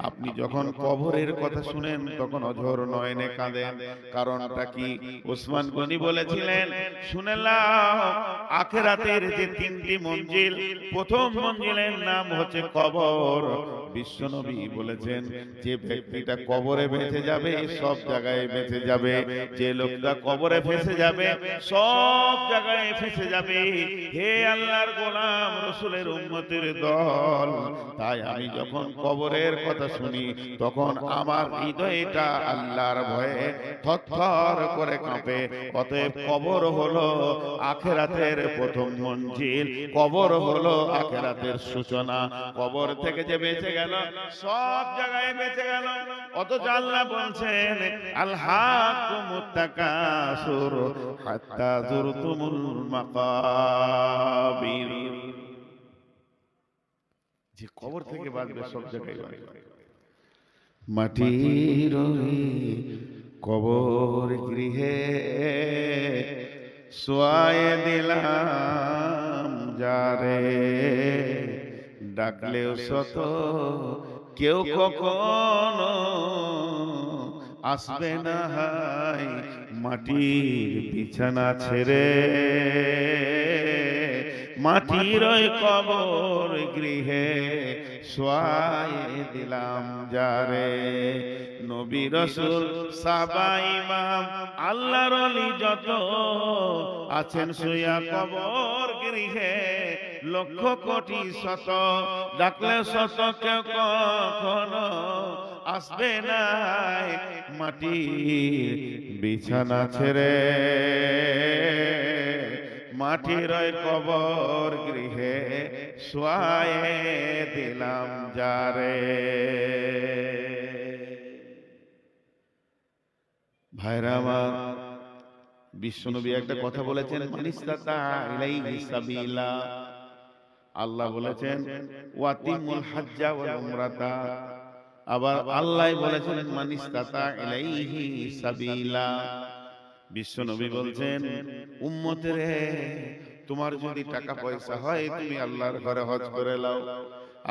আপনি যখন কবরের কথা শুনেন তখন অঝর নয়নে কাঁদেন। কারণটা কি? ওসমান গনি বলেছিলেন, শুনে নাও, আখিরাতের যে তিনটি মঞ্জিল, প্রথম মঞ্জিলের নাম হচ্ছে কবর। বিশ্বনবী বলেছেন, যে ব্যক্তিটা কবরে বেঁচে যাবে সব জায়গায় বেঁচে যাবে, যে লোকটা কবরে ফেসে যাবে সব জায়গায় ফেসে যাবে। হে আল্লাহর গোলাম, রাসূলের উম্মতের দল, তাই আমি যখন কবরের কথা শুনি তখন আমার হৃদয়টা আল্লাহর ভয়ে থরথর করে কাঁপে। অতএব কবর হলো আখিরাতের প্রথম মঞ্জিল, কবর হলো আখিরাতের সূচনা। কবর থেকে যে বেঁচে গেল সব জায়গায় বেঁচে গেল। অথচ আল্লাহ বলছেন, আল হাকুমুত তাকাসুর হাত্তা যুরতুমুল মাকাবির, যে কবর থেকে বাঁচবে সব জায়গায় বাঁচবে। মাটির কবর গৃহে শোয়ায়ে দিলাম যারে, ডাকলেও শত কেউ কখনো আসবে না হাই মাটির বিছানা ছেড়ে। মাটির ওই কবর গৃহে শোয়ায়ে দিলাম যারে, নবী রাসূল সাহাবা ইমাম আল্লাহর ওলি যত আছেন শুয়া কবর গৃহে, লক্ষ কোটি শত ডাকলে শত কেউ কখনো আসবে না মাটির বিছানা ছেড়ে। মাটির ওই কবর গৃহে শোয়ায়ে দিলাম যারে। ভাইরা আমার, বিশ্বনবী একটা কথা বলেছেন, মানিস্তাতা ইলাইহি সাবিলা। আল্লাহ বলেছেন ওয়াতিমুল হাজ্জা ওয়াল উমরাতা। আবার আল্লাহ বলেছেন মানিস্তাতা ইলাইহি সাবিলা। বিশ্বনবী বলছেন, উম্মতের তোমার যদি টাকা পয়সা হয় তুমি আল্লাহর ঘরে হজ করে নাও।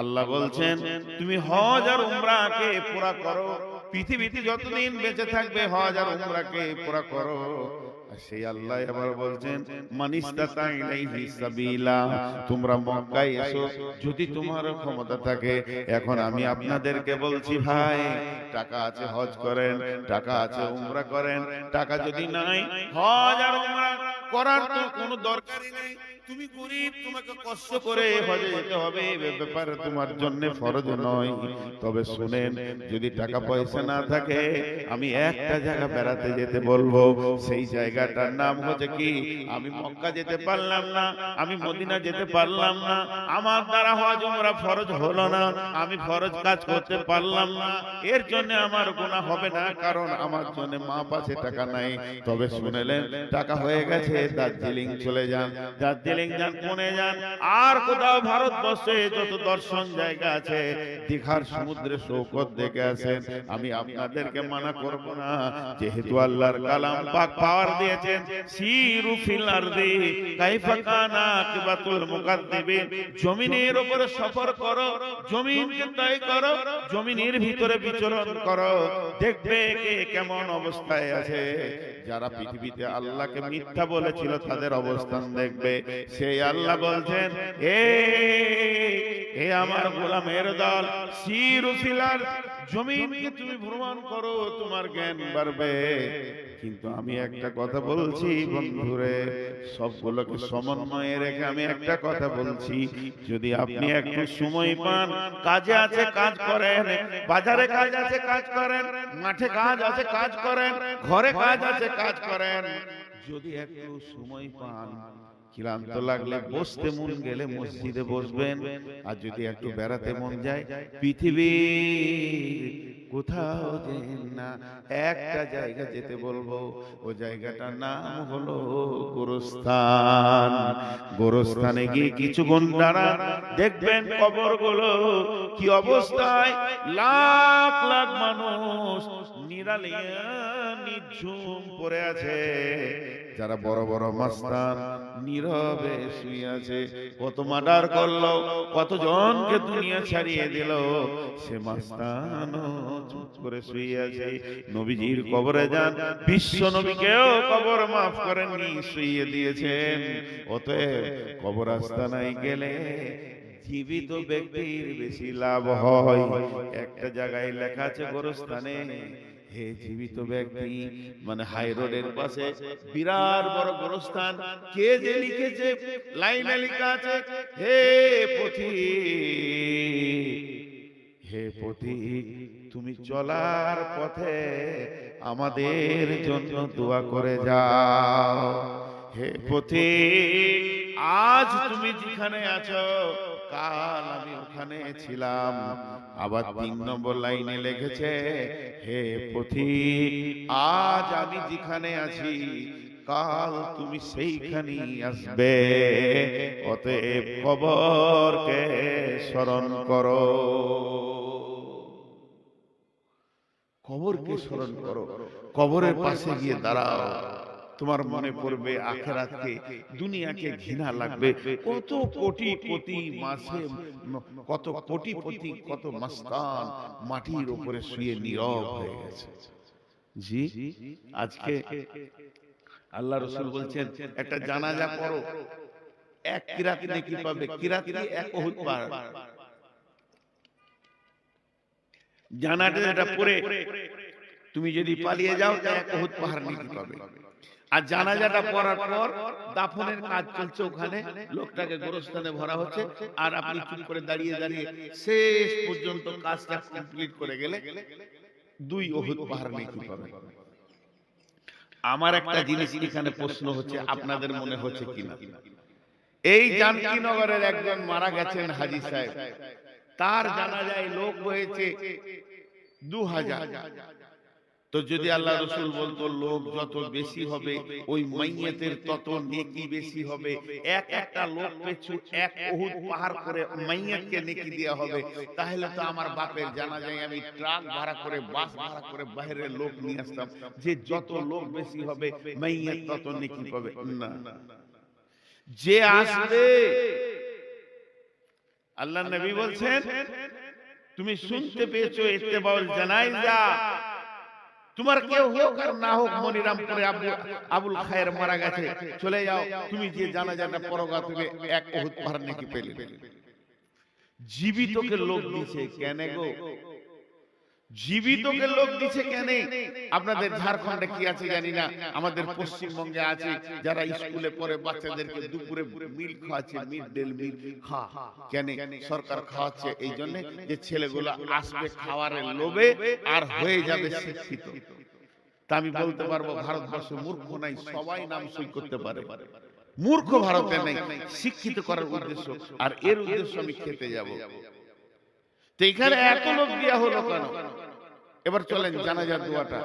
আল্লাহ বলছেন তুমি হজ আর উমরাকে পুরা করো, পৃথিবীতে যতদিন বেঁচে থাকবে হজ আর উমরাকে পুরা করো। সেই আল্লাহ আবার বলছেন মানিস্তাতা ইলাইহি সাবিলা, তোমরা মক্কায় এসো যদি তোমার ক্ষমতা থাকে। এখন আমি আপনাদেরকে বলছি, ভাই টাকা আছে হজ করেন, টাকা আছে উমরা করেন, টাকা যদি নাই হজ আর উমরা করার তো কোনো দরকারই নেই। তুমি গরীব, তোমাকে কষ্ট করে হজে যেতে হবে, ব্যাপার তোমার জন্য ফরজ নয়। তবে শুনেন, যদি টাকা পয়সা না থাকে আমি একটা জায়গা বেড়াতে যেতে বলবো, সেই জায়গাটার নাম হচ্ছে কি, আমি মক্কা যেতে পারলাম না, আমি মদিনা যেতে পারলাম না, আমার দ্বারা হজ উমরা ফরজ হলো না, আমি ফরজ কাজ করতে পারলাম না, এর জন্য আমার গুনাহ হবে না, কারণ আমার জন্য মা পাশে টাকা নাই। তবে শুনেলেন টাকা হয়ে গেছে, দার্জিলিং চলে যান, দার্জিলিং দার্জিলিং যান, পুনে যান, আর কোথাও ভারতবর্ষে যত দর্শন জায়গা আছে, দীঘার সমুদ্রে সৈকত দেখে আসেন। আমি আপনাদেরকে মানা করব না, যেহেতু আল্লাহর কালাম পাক পাওয়ার দিয়েছেন, সিরু ফিল আরদি কাইফা কানা আকিবাতুল মুকাদ্দিবিন, জমিনের উপরে সফর করো, জমিনকে তয় করো, জমিনের ভিতরে বিচরণ করো, দেখবে কে কেমন অবস্থায় আছে। যারা পৃথিবীতে আল্লাহকে মিথ্যা বলেছিল তাদের অবস্থান দেখবে। সেই আল্লাহ বলছেন, এ আমার গোলামের দল, সিরু ফিল আরদ, জমিনকে তুমি ভ্রমণ করো, তোমার জ্ঞান বাড়বে। কিন্তু আমি একটা কথা বলছি বন্ধুরে, সবগুলোকে সমন্বয়ে রেখে আমি একটা কথা বলছি, যদি আপনি একটু সময় পান, কাজে আছে কাজ করেন, বাজারে কাজ আছে কাজ করেন, মাঠে কাজ আছে কাজ করেন, ঘরে কাজ আছে কাজ করেন, যদি একটু সময় পান, ক্লান্ত লাগলে বসতে মন গেলে মসজিদে বসবেন, আর যদি একটু বেড়াতে মন যায়, পৃথিবীর কোথাও যেন না, একটা জায়গা যেতে বলবো, ও জায়গাটার নাম হলো গোরস্থান। গোরস্থানে গিয়ে কিছুক্ষণ দাঁড়ান, দেখবেন কবরগুলো কি অবস্থায়, লাখ লাখ মানুষ নিরালিয়া নিঝুম পড়ে আছে। যারা বড় বড় মাস্তান নীরবে শুয়ে আছে, কত মার্ডার করলো, কতজনকে দুনিয়া ছাড়িয়ে দিল, সে মাস্তানও চুপ করে শুয়ে আছে। নবীজির কবরে যান, বিশ্ব নবীকেও কবর মাফ করেননি, শুয়ে দিয়েছেন। অতএব কবর আস্তানায় গেলে জীবিত ব্যক্তির বেশি লাভ হয়। একটা জায়গায় লেখা আছে গোরস্থানে, হে জীবিত ব্যক্তি, মানে হাই রোডের পাশে বিরাট বড় গোরস্থান, কে যে লিখেছে, লাইনে লেখা আছে, হে পথিক, হে পথিক, তুমি চলার পথে আমাদের জন্য দোয়া করে যাও। হে পথিক, আজ তুমি যেখানে আছো, কাল আমি ওখানে ছিলাম। আবার 3 নম্বর লাইনে লিখেছে, হে পথিক, আজ আমি যেখানে আছি, কাল তুমি সেইখানেই আসবে। অতএব কবরকে স্মরণ করো, কবরকে স্মরণ করো, কবরের পাশে গিয়ে দাঁড়াও, তোমার মনে পড়বে আখিরাতকে, দুনিয়াকে ঘৃণা লাগবে। কত কোটি কোটি মাসে, কত কোটি কোটি কত মাস্তান মাটির উপরে শুয়ে নীরব হয়ে গেছে। জি, আজকে আল্লাহ রাসূল বলছেন, একটা জানাজা পড়ো, 1 কিরাত নেকি পাবে। কিরাত কি? 1 উহুদ পাহাড়। জানাজাটা পড়ে তুমি যদি পালিয়ে যাও, 1 উহুদ পাহাড় নেকি পাবে। আর জানাজাটা পড়ার পর দাফনের কাজ চলছে, ওখানে লোকটাকে গোরস্থানে ভরা হচ্ছে, আর আপনি চুপ করে দাঁড়িয়ে দাঁড়িয়ে শেষ পর্যন্ত কাজটা কমপ্লিট করে গেলে 2 উহুদ পাহাড় নেকি পাবে। আমার একটা জিনিস এখানে প্রশ্ন হচ্ছে, আপনাদের মনে হচ্ছে কিনা, এই জানকীনগরের একজন মারা গেছেন হাজী সাহেব, তার জানাজায় লোক হয়েছে 2000। তো যদি আল্লাহ রাসূল বলতো লোক যত বেশি হবে ওই মাইয়াতের তত নেকি বেশি হবে, একটা লোক পিছু 1 উহুদ পাহাড় করে মাইয়াতকে নেকি দেয়া হবে, তাহলে তো আমার বাপের জানাজায় আমি ট্রাক ভাড়া করে, বাস ভাড়া করে বাইরের লোক নিয়ে আসতাম, যে যত লোক বেশি হবে মাইয়াত তত নেকি পাবে। না, যে আসবে, আল্লাহ নবী বলছেন, তুমি শুনতে পেয়েছো ইত্তেবাউল জানাইজা, তোমার কেউ হোক আর না হোক, মনিরামপুরে আবুল খায়ের মারা গেছে, চলে যাও, তুমি যে জানাজাটা পড়োগা, তুমি 1 উহুদ পাহাড় নেকি পেলে। জীবিতকে লোক দিছে কেন গো? জীবিতকে লোক দিছে কেন? আপনাদের ঝাড়খণ্ডে কি আছে জানি না, আমাদের পশ্চিমবঙ্গে আছে, যারা স্কুলে পড়ে বাচ্চাদেরকে দুপুরে মিল খাওয়াচ্ছে, মিড ডে মিল কেন সরকার খাওয়াচ্ছে? এই জন্য যে ছেলেগুলো আসবে খাওয়ারের লোভে আর হয়ে যাবে শিক্ষিত। তা আমি বলতে পারবো ভারতবর্ষে মূর্খ নাই, সবাই নাম সই করতে পারে। মূর্খ ভারতে নাই, শিক্ষিত করার উদ্দেশ্য, আর এর উদ্দেশ্য আমি খেতে যাব। তো এখানে এত লোক দেয়া হলো কেন? এবার চলেন জানাজার দোয়াটা।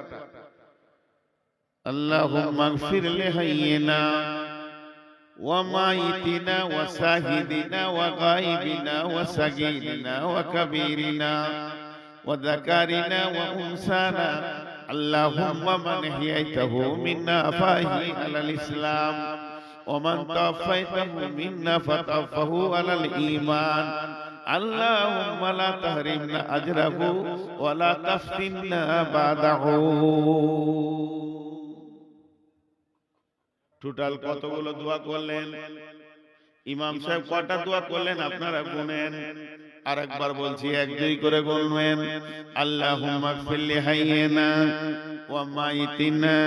আল্লাহুম্মা গফির লিহাইয়িনা وميتنا وشاهدنا وغائبنا وصغيرنا وكبيرنا وذكرنا وأنثانا اللهم من أحييته منا فأحيه على الإسلام ومن توفيته منا فتوفه على الإيمان اللهم لا تحرمنا أجره ولا تفتنا بعده টোটাল কতগুলো দোয়া করলেন? ইমাম সাহেব কটা দোয়া করলেন আপনারা গুনেন। আর একবার বলছি, এক দুই করে গুনবেন। আল্লাহুম্মা গফিরলি হাইয়িনা ওয়া মাইতিনা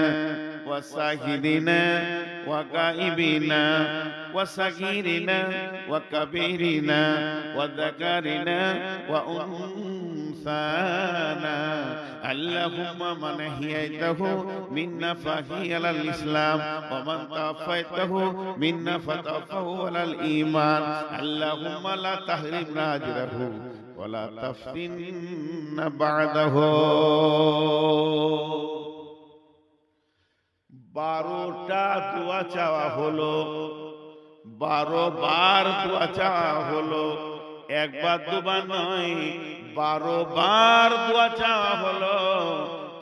ওয়া শাহিদিনা ওয়া গাইবিনা ওয়া সাগীরিনা ওয়া কাবীরিনা ওয়া যাকারিনা ওয়া উনসানা আল্লাহুম্মা মান আহইয়াতাহু মিন্না ফাহি আলাল ইসলাম ওয়া মান তাওয়াফাইতাহু মিন্না ফাতাওফাহু আলাল ঈমান আল্লাহুম্মা লা তাহরিমনা আজরাহু ওয়া লা তাফতিননা বা'দাহু। 12টা দোয়া চাওয়া হলো, 12 বার দোয়া চাওয়া হলো, একবার দুবার নয়, 12 বার দোয়া চাওয়া হলো।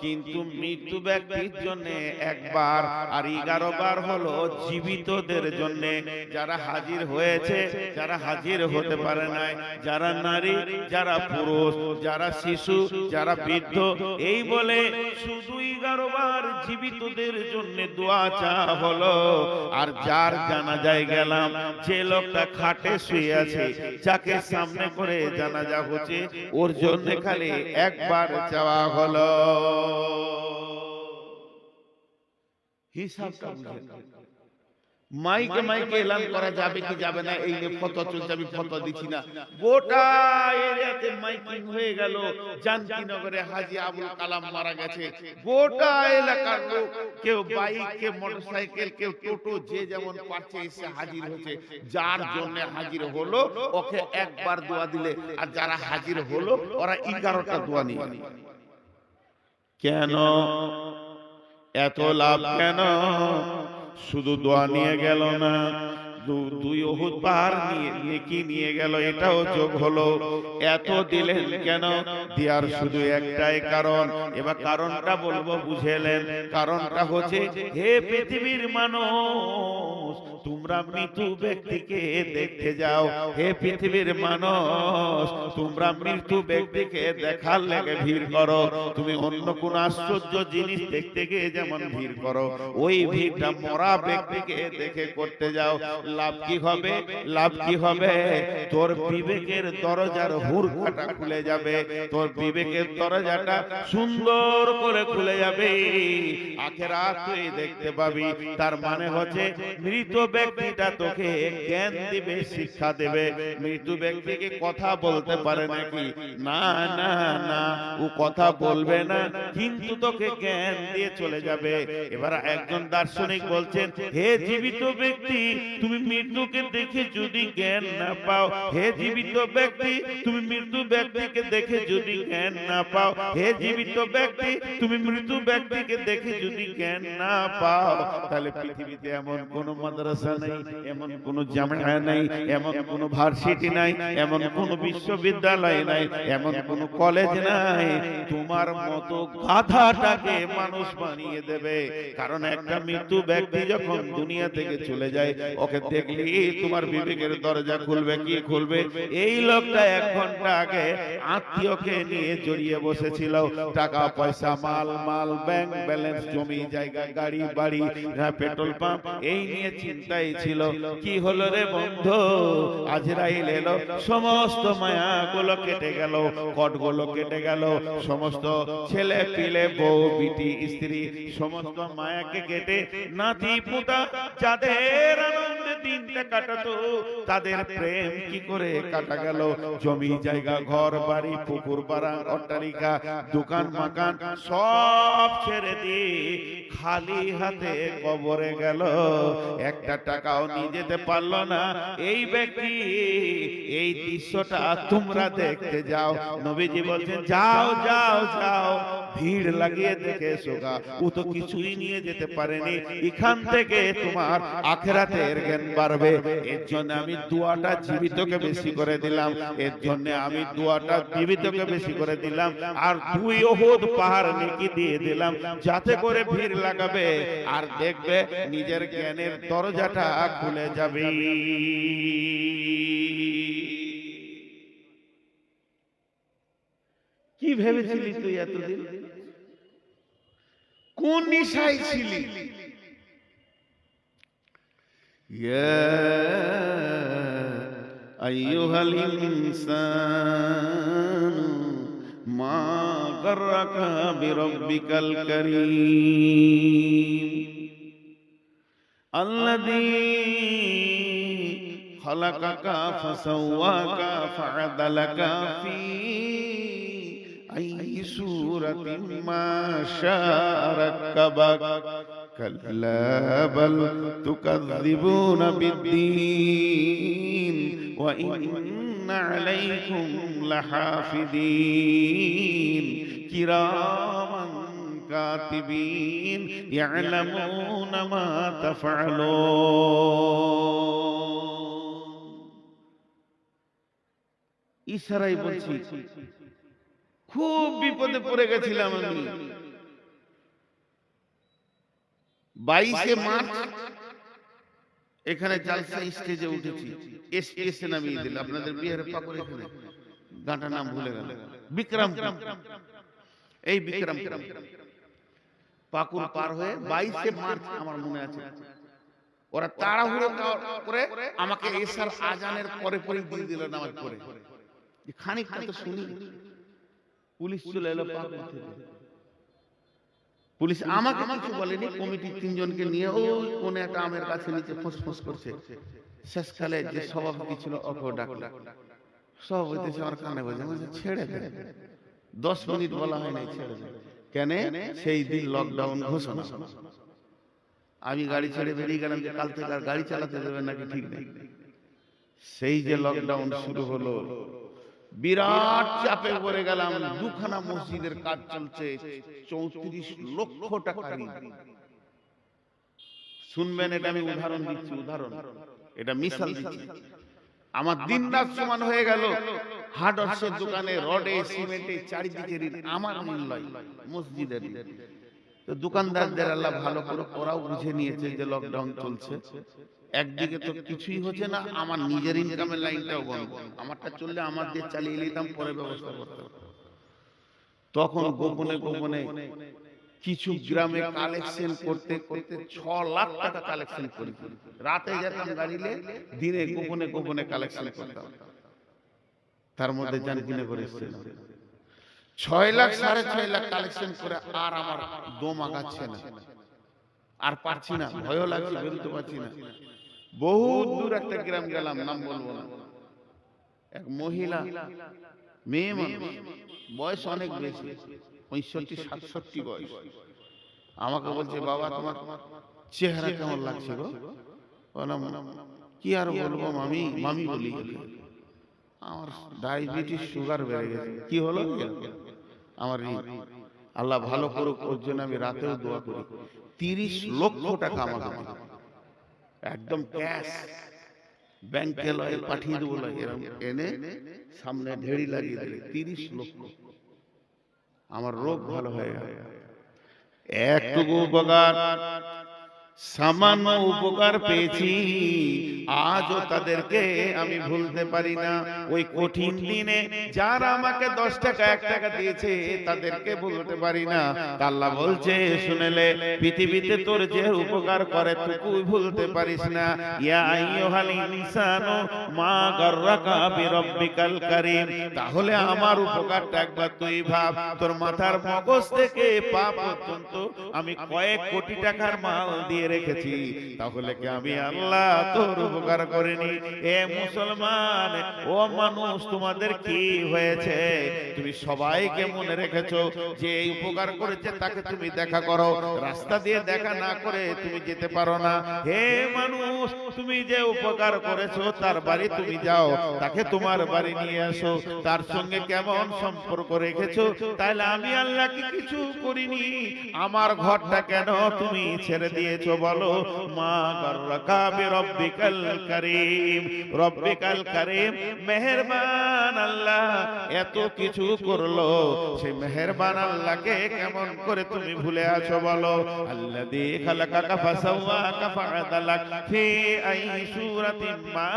কিন্তু মৃত্যু ব্যক্তির জন্য একবার, আর 11 বার হলো জীবিতদের জন্য, যারা হাজির হয়েছে, যারা হাজির হতে পারে নাই, যারা নারী, যারা পুরুষ, যারা শিশু, যারা বৃদ্ধ, এই বলে শুধু 11 বার জীবিতদের জন্য দোয়া চাওয়া হলো। আর যার জানাজায় গেলাম, যে লোকটা খাটে শুয়ে আছে, যাকে সামনে করে জানাজা হচ্ছে, ওর জন্য খালি একবার চাওয়া হলো। হিসাবটা বুঝেন। মাইকে মাইকে এলান করা যাবে কি যাবে না, এই নিয়ে ফতোয়া চলছে, আমি ফতোয়া দিচ্ছি না। গোটা এরিয়াতে মাইকিং হয়ে গেল, জানকীনগরে হাজী আবুল কালাম মারা গেছে, গোটা এলাকার লোক, কেউ বাইক, কেউ মোটরসাইকেল, কেউ টোটো, যে যেমন পারছে এসে হাজির হচ্ছে। যার জন্য হাজির হলো ওকে একবার দোয়া দিলে, আর যারা হাজির হলো ওরা 11টা দোয়া নিয়ে। কেন এত লাভ? কেন শুধু দোয়া নিয়ে গেল না, 2 উহুদ পাহাড় নেকি নিয়ে গেল, এটাও যোগ হলো। এত দিলেন কেন? দেওয়ার শুধু একটাই কারণ, এবার কারণটা বলবো, বুঝেলেন? কারণটা হচ্ছে, হে পৃথিবীর মানুষ, তোমরা মৃত্যু ব্যক্তিকে দেখতে যাও। হে পৃথিবীর মানুষ, তোমরা মৃত্যু ব্যক্তিকে দেখার লেগে ভিড় করো। তুমি অন্য কোন আশ্চর্য জিনিস দেখতে গিয়ে যেমন ভিড় করো, ওই ভিড়টা মরা ব্যক্তিকে দেখে করতে যাও। লাভ কি হবে? লাভ কি হবে? তোর বিবেকের দরজার হুড়কাটা খুলে যাবে, তোর বিবেকের দরজাটা সুন্দর করে খুলে যাবে, আখিরাত তুই দেখতে পাবি। তার মানে হচ্ছে, মৃত ব্যক্তিটা তোকে জ্ঞান দিবে, শিক্ষা দেবে। মৃত্যু ব্যক্তিকে কথা বলতে পারে নাকি? না না না, ও কথা বলবে না, কিন্তু তোকে জ্ঞান দিয়ে চলে যাবে। এবার একজন দার্শনিক বলছেন, হে জীবিত ব্যক্তি, তুমি মৃত্যুকে দেখে যদি জ্ঞান না পাও, হে জীবিত ব্যক্তি, তুমি মৃত্যু ব্যক্তিকে দেখে যদি জ্ঞান না পাও, হে জীবিত ব্যক্তি, তুমি মৃত্যু ব্যক্তিকে দেখে যদি জ্ঞান না পাও, তাহলে পৃথিবীতে এমন কোন মাদ্রাসা নেই, এমন কোন জামিয়া নেই, এমন কোন ভার্সিটি নাই, এমন কোন বিশ্ববিদ্যালয় নাই, এমন কোন কলেজ নাই, তোমার মতো গাধাটাকে মানুষ বানিয়ে দেবে। কারণ একটা মৃত্যু ব্যক্তি যখন দুনিয়া থেকে চলে যায়, ওকে দেখলে তোমার বিবেকের দরজা খুলবে। কি খুলবে? এই লোকটা 1 ঘন্টা আগে আত্মীয়কে নিয়ে জড়িয়ে বসেছিল, টাকা পয়সা, মাল মাল, ব্যাংক ব্যালেন্স, জমি জায়গা, গাড়ি বাড়ি, পেট্রোল পাম্প, এই নিয়ে চিন্তাই ছিল। কি হলো রে বন্ধু? আজরাইল এলো, সমস্ত মায়াগুলো কেটে গেল, কটগুলো কেটে গেল, সমস্ত ছেলে পিলে, বউ বিটি, স্ত্রী, সমস্ত মায়াকে কেটে নাতি পুতা যাদের আনন্দে দিনটা কাটাতো, তাদের প্রেম কি করে কাটা গেল? জমি জায়গা, ঘর বাড়ি, পুকুর পাড়া, অট্টালিকা, দোকান মাকান সব ছেড়ে দিয়ে খালি হাতে কবরে গেল, একটা টাকাও নিয়ে যেতে পারলো না। এই ব্যক্তি, এই দৃশ্যটা তোমরা দেখতে যাও। নবীজি বলছেন, যাও যাও যাও, ভিড় লাগিয়ে দেখে এসো গা, ও তো কিছুই নিয়ে যেতে পারেনি, এখান থেকে তোমার আখিরাতের জ্ঞান বাড়বে। এর জন্য আমি দোয়াটা জীবিতকে বেশি করে দিলাম, এর জন্য আমি দোয়াটা জীবিতকে বেশি করে দিলাম, আর 2 উহুদ পাহাড় নেকি দিয়ে দিলাম, যাতে করে ভিড় লাগাবে আর দেখবে নিজের জ্ঞানের দরজাটা খুলে যাবে। কি ভেবেছিলি তুই এতদিন? কোন নিশায় ছিলি? ইয়া আইয়ুহাল ইনসান মা গাররাকা বিরাব্বিকাল কারীম আল্লাযী খালাকাকা ফাসাওয়াকা ফাআদালাকা ফি আইয়ি সূরাতিন মা শাআ রাক্কাবাক কাল্লা বাল তুকাযযিবুনা বিদ্দীন ওয়া ইন্না আলাইকুম লাহাফিযীন কিরামান কাতিবিন ইয়ালামুনা মা তাফআলুন। ইশারায় বলছি, খুব বিপদে পড়ে গেছিলাম আমি। 22 মার্চ এখানে জালসা স্টেজে উঠেছি, এসে নামিয়ে দিল আপনাদের বিহারের পাকুড়, এখানে গাঁটা নাম ভুলে গেল, বিক্রম, এই বিক্রম পাকুড় পার হয়ে 22 মার্চ আমার মনে আছে, ওরা তাড়াহুড়ো করে আমাকে এশার আজানের পরে পরে দিয়ে দিল নামাজ পড়ে। খানিকটা তো শুনি, পুলিশ চলে এলো পাকুড় থেকে। পুলিশ আমাকে কিছু বলেনি, কমিটির 3 জনকে নিয়ে ওই কোনে একটা আমের কাছে নিচে ফোঁস করছে। শেষকালে যে সভাপতি ছিল ওকে ডাকলো, সভাপতি আমার কানে বলছে ছেড়ে দে, 10 মিনিট বলা হয় নাই, ছেড়ে দে। কেন? সেই দিন লকডাউন ঘোষণা। আমি গাড়ি ছেড়ে বেরিয়ে গেলাম যে কাল থেকে আর গাড়ি চালাতে দেবে নাকি ঠিক নেই। সেই যে লকডাউন শুরু হলো, বিরাট চাপে পড়ে গেলাম। 2খানা মসজিদের কাজ চলছে, 34 লক্ষ টাকা ঋণ। শুনবেন, এটা আমি উদাহরণ দিচ্ছি, উদাহরণ, এটা মিসাল দিচ্ছি। আমার দিন রাত সমান হয়ে গেল, হার্ডওয়্যারের দোকানে রডে সিমেন্টে চারিদিকে ঋণ, আমার ঋণ নয়, মসজিদের ঋণ। তো দোকানদারদের আল্লাহ ভালো করে ওরাও বুঝে নিয়েছে যে লকডাউন চলছে, একদিকে তো কিছুই হচ্ছে না, আমার নিজের ইনকামের লাইনটাও বন্ধ, আমারটা চললে আমার দিয়ে চালিয়ে নিতাম, পরে ব্যবস্থা করতাম। তখন গোপনে গোপনে কিছু গ্রামে কালেকশন করতে করতে 6 লাখ টাকা কালেকশন করি। রাতে যেতাম গাড়িলে, দিনে গোপনে গোপনে কালেকশন করতাম। তার মধ্যে জান কিনে করে এসেছিল 6 লাখ 6.5 লাখ কালেকশন করে, আর আমার দম আগাচ্ছে না, আর পারছি না, ভয়ও লাগছে, বেরোতে পারছি না। বহুত দূর একটা গ্রাম গেলাম, নাম বলবো না। এক মহিলা, মেয়ে মানুষ, বয়স অনেক বেশি, 65-67 বয়স, আমাকে বলছে বাবা তোমার চেহারা কেমন লাগছে গো? বললাম কি আর বলবো মামি, মামি বলি, আমার ডায়াবেটিস সুগার বেড়ে গেছে। কি হলো? আমার আল্লাহ ভালো করুক, ওর জন্য আমি রাতেও দোয়া করি। 30 লক্ষ টাকা আমাকে একদম ক্যাশ ব্যাংকে লয় পাঠিয়ে দেবো, এরকম এনে সামনে ঢেড়ি লাগিয়ে দিলে 30 লক্ষ। আমার রোগ ভালো হয়ে গেল। একটুকু উপকার, সামান্য উপকার পেয়েছি, আজও তাদেরকে আমি ভুলতে পারি না। ওই কঠিন দিনে যারা আমাকে 10 টাকা 1 টাকা দিয়েছে তাদেরকে ভুলতে পারি না। আল্লাহ বলছে শুনেলে, পৃথিবীতে তোর যে উপকার করে তুই ভুলতে পারিস না। ইয়া আইয়ুহাল ইনসানু মা গাররাকা বিরাব্বিকাল কারীম। তাহলে আমার উপকারটা একবার তুই ভাব, তোর মাথার মগজ থেকে পা পর্যন্ত আমি কয়েক কোটি টাকার মাল দিয়ে দিয়ে রেখেছি, তাহলে কি আমি আল্লাহ তোর উপকার করিনি? এ মুসলমান, ও মানুষ, তোমাদের কি হয়েছে? তুমি সবাইকে মনে রেখেছো যে এই উপকার করেছে তাকে তুমি দেখা করো, রাস্তা দিয়ে দেখা না করে তুমি যেতে পারো না। হে মানুষ, তুমি যে উপকার করেছো তার বাড়ি তুমি যাও, তাকে তোমার বাড়ি নিয়ে আসো, তার সঙ্গে কেমন সম্পর্ক রেখেছো? তাহলে আমি আল্লাহ কি কিছু করিনি? আমার ঘরটা কেন তুমি ছেড়ে দিয়েছো বলো? মা গাররাকা বিরব্বিকাল কারীম, রব্বিকাল কারীম, মেহেরবান আল্লাহ এত কিছু করলো, সেই মেহেরবান আল্লাহকে কেমন করে তুমি ভুলে আছো বলো? আল্লাযী খালাকাকা ফাসাওয়াকা ফাআদালাক ফি আই সূরাতিন মা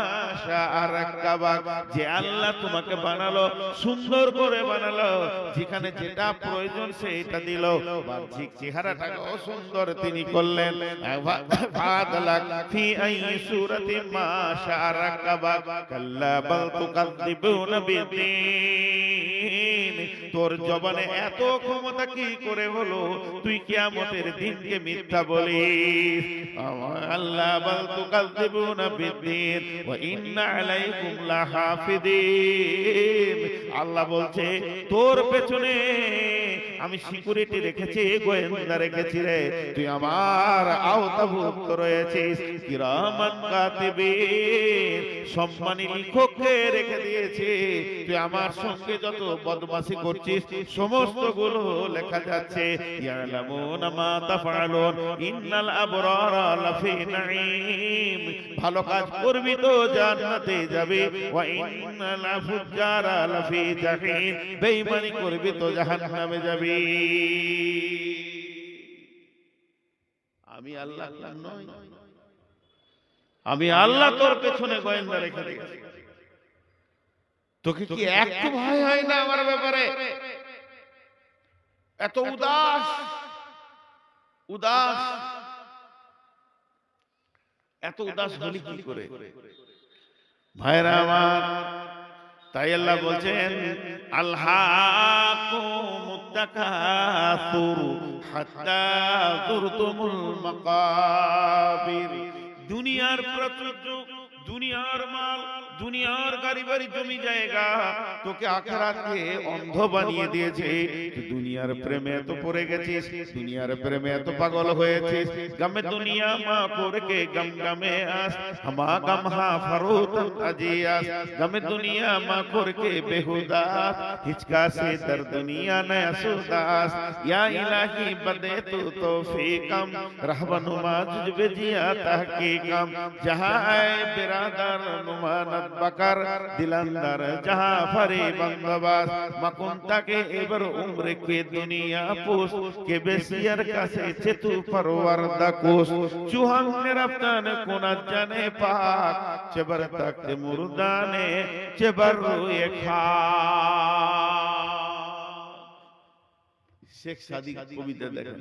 শাআ রাক্কাবাক, যে আল্লাহ তোমাকে বানালো, সুন্দর করে বানালো, যেখানে যেটা প্রয়োজন সেটা দিল, বাহ্যিক চেহারাটাও সুন্দর তিনি করলেন। ফাআদালাক ফি আই সূরাতিন মা শাআ রাক্কাবাক, কাল্লা বাল তুকাযযিবুনা বিদ্দীন, তোর জবানে এত ক্ষমতা কি করে হলো তুই কিয়ামতের দিনকে মিথ্যা বলিস? আল্লাহ বাল তুকাযযিবুনা বিদ্দীন ওয়া ইন্না আলাইকুম লাহাফিদিন, আল্লাহ বলছে তোর পেছনে আমি সিকিউরিটি রেখেছি, গোয়েন্দা রেখেছি রে, তুই আমার আওতাভুক্ত রয়েছিস। কিরামান কাতিবিন, সম্মানী লিখককে রেখে দিয়েছি, তুই আমার সঙ্গে যত বদমাশি করছিস সমস্ত গুলো লেখা যাচ্ছে। ইয়ালামুনা মা তাফআলুন ইন্নাল আবরারা লাফি নাঈম, ভালো কাজ করবি তো জান্নাতে যাবি, ওয়া ইন্নাল ফুজ্জারা লাফি জাহিম, বেঈমানি করবি তো জাহান্নামে যাবি। আমি আল্লাহ নই? আমি আল্লাহ তোর পেছনে গোয়েন্দা রেখে দিয়েছি, তোকে কি একটু ভয় হয় না আমার ব্যাপারে? এত উদাস উদাস, এত উদাস হলি কি করে ভাইরা আমার? তাই আল্লাহ বলছেন আলহাকুমুত তাকাসুর হাত্তা যুরতুমুল মাকাবির, দুনিয়ার প্রাচুর্য, দুনিয়ার মাল, দুনিয়ার গাড়ি বাড়ি জমি জায়গা তোকে আখিরাতকে অন্ধ বানিয়ে দিয়েছে। তুই দুনিয়ার প্রেমে এত পড়ে গেছিস, দুনিয়ার প্রেমে এত পাগল হয়েছিস। গামে দুনিয়া মা করকে গম গমে আস, হামা গম হা ফরুতন আজিয়াস, গামে দুনিয়া মা করকে বেহুদাস, হিচকা সে দর দুনিয়া নয়া সুদাস, ইয়া ইলাহি বদে তু তৌফিকম, रहबनुमा जुजबे जिया तहकीकम, जहां आए बिरादर नुमानत बकर, दिलंदर जहां फरे बंदबास, मकुंता के एबर उम्र के दुनिया पूस, के बेसियर का से चेतु परवर दकोस, चुहंग ने रफ्तान कुना जाने पाक, चबर तक मुर्दाने चबर रोए खा। शेख सादी कविता देखें,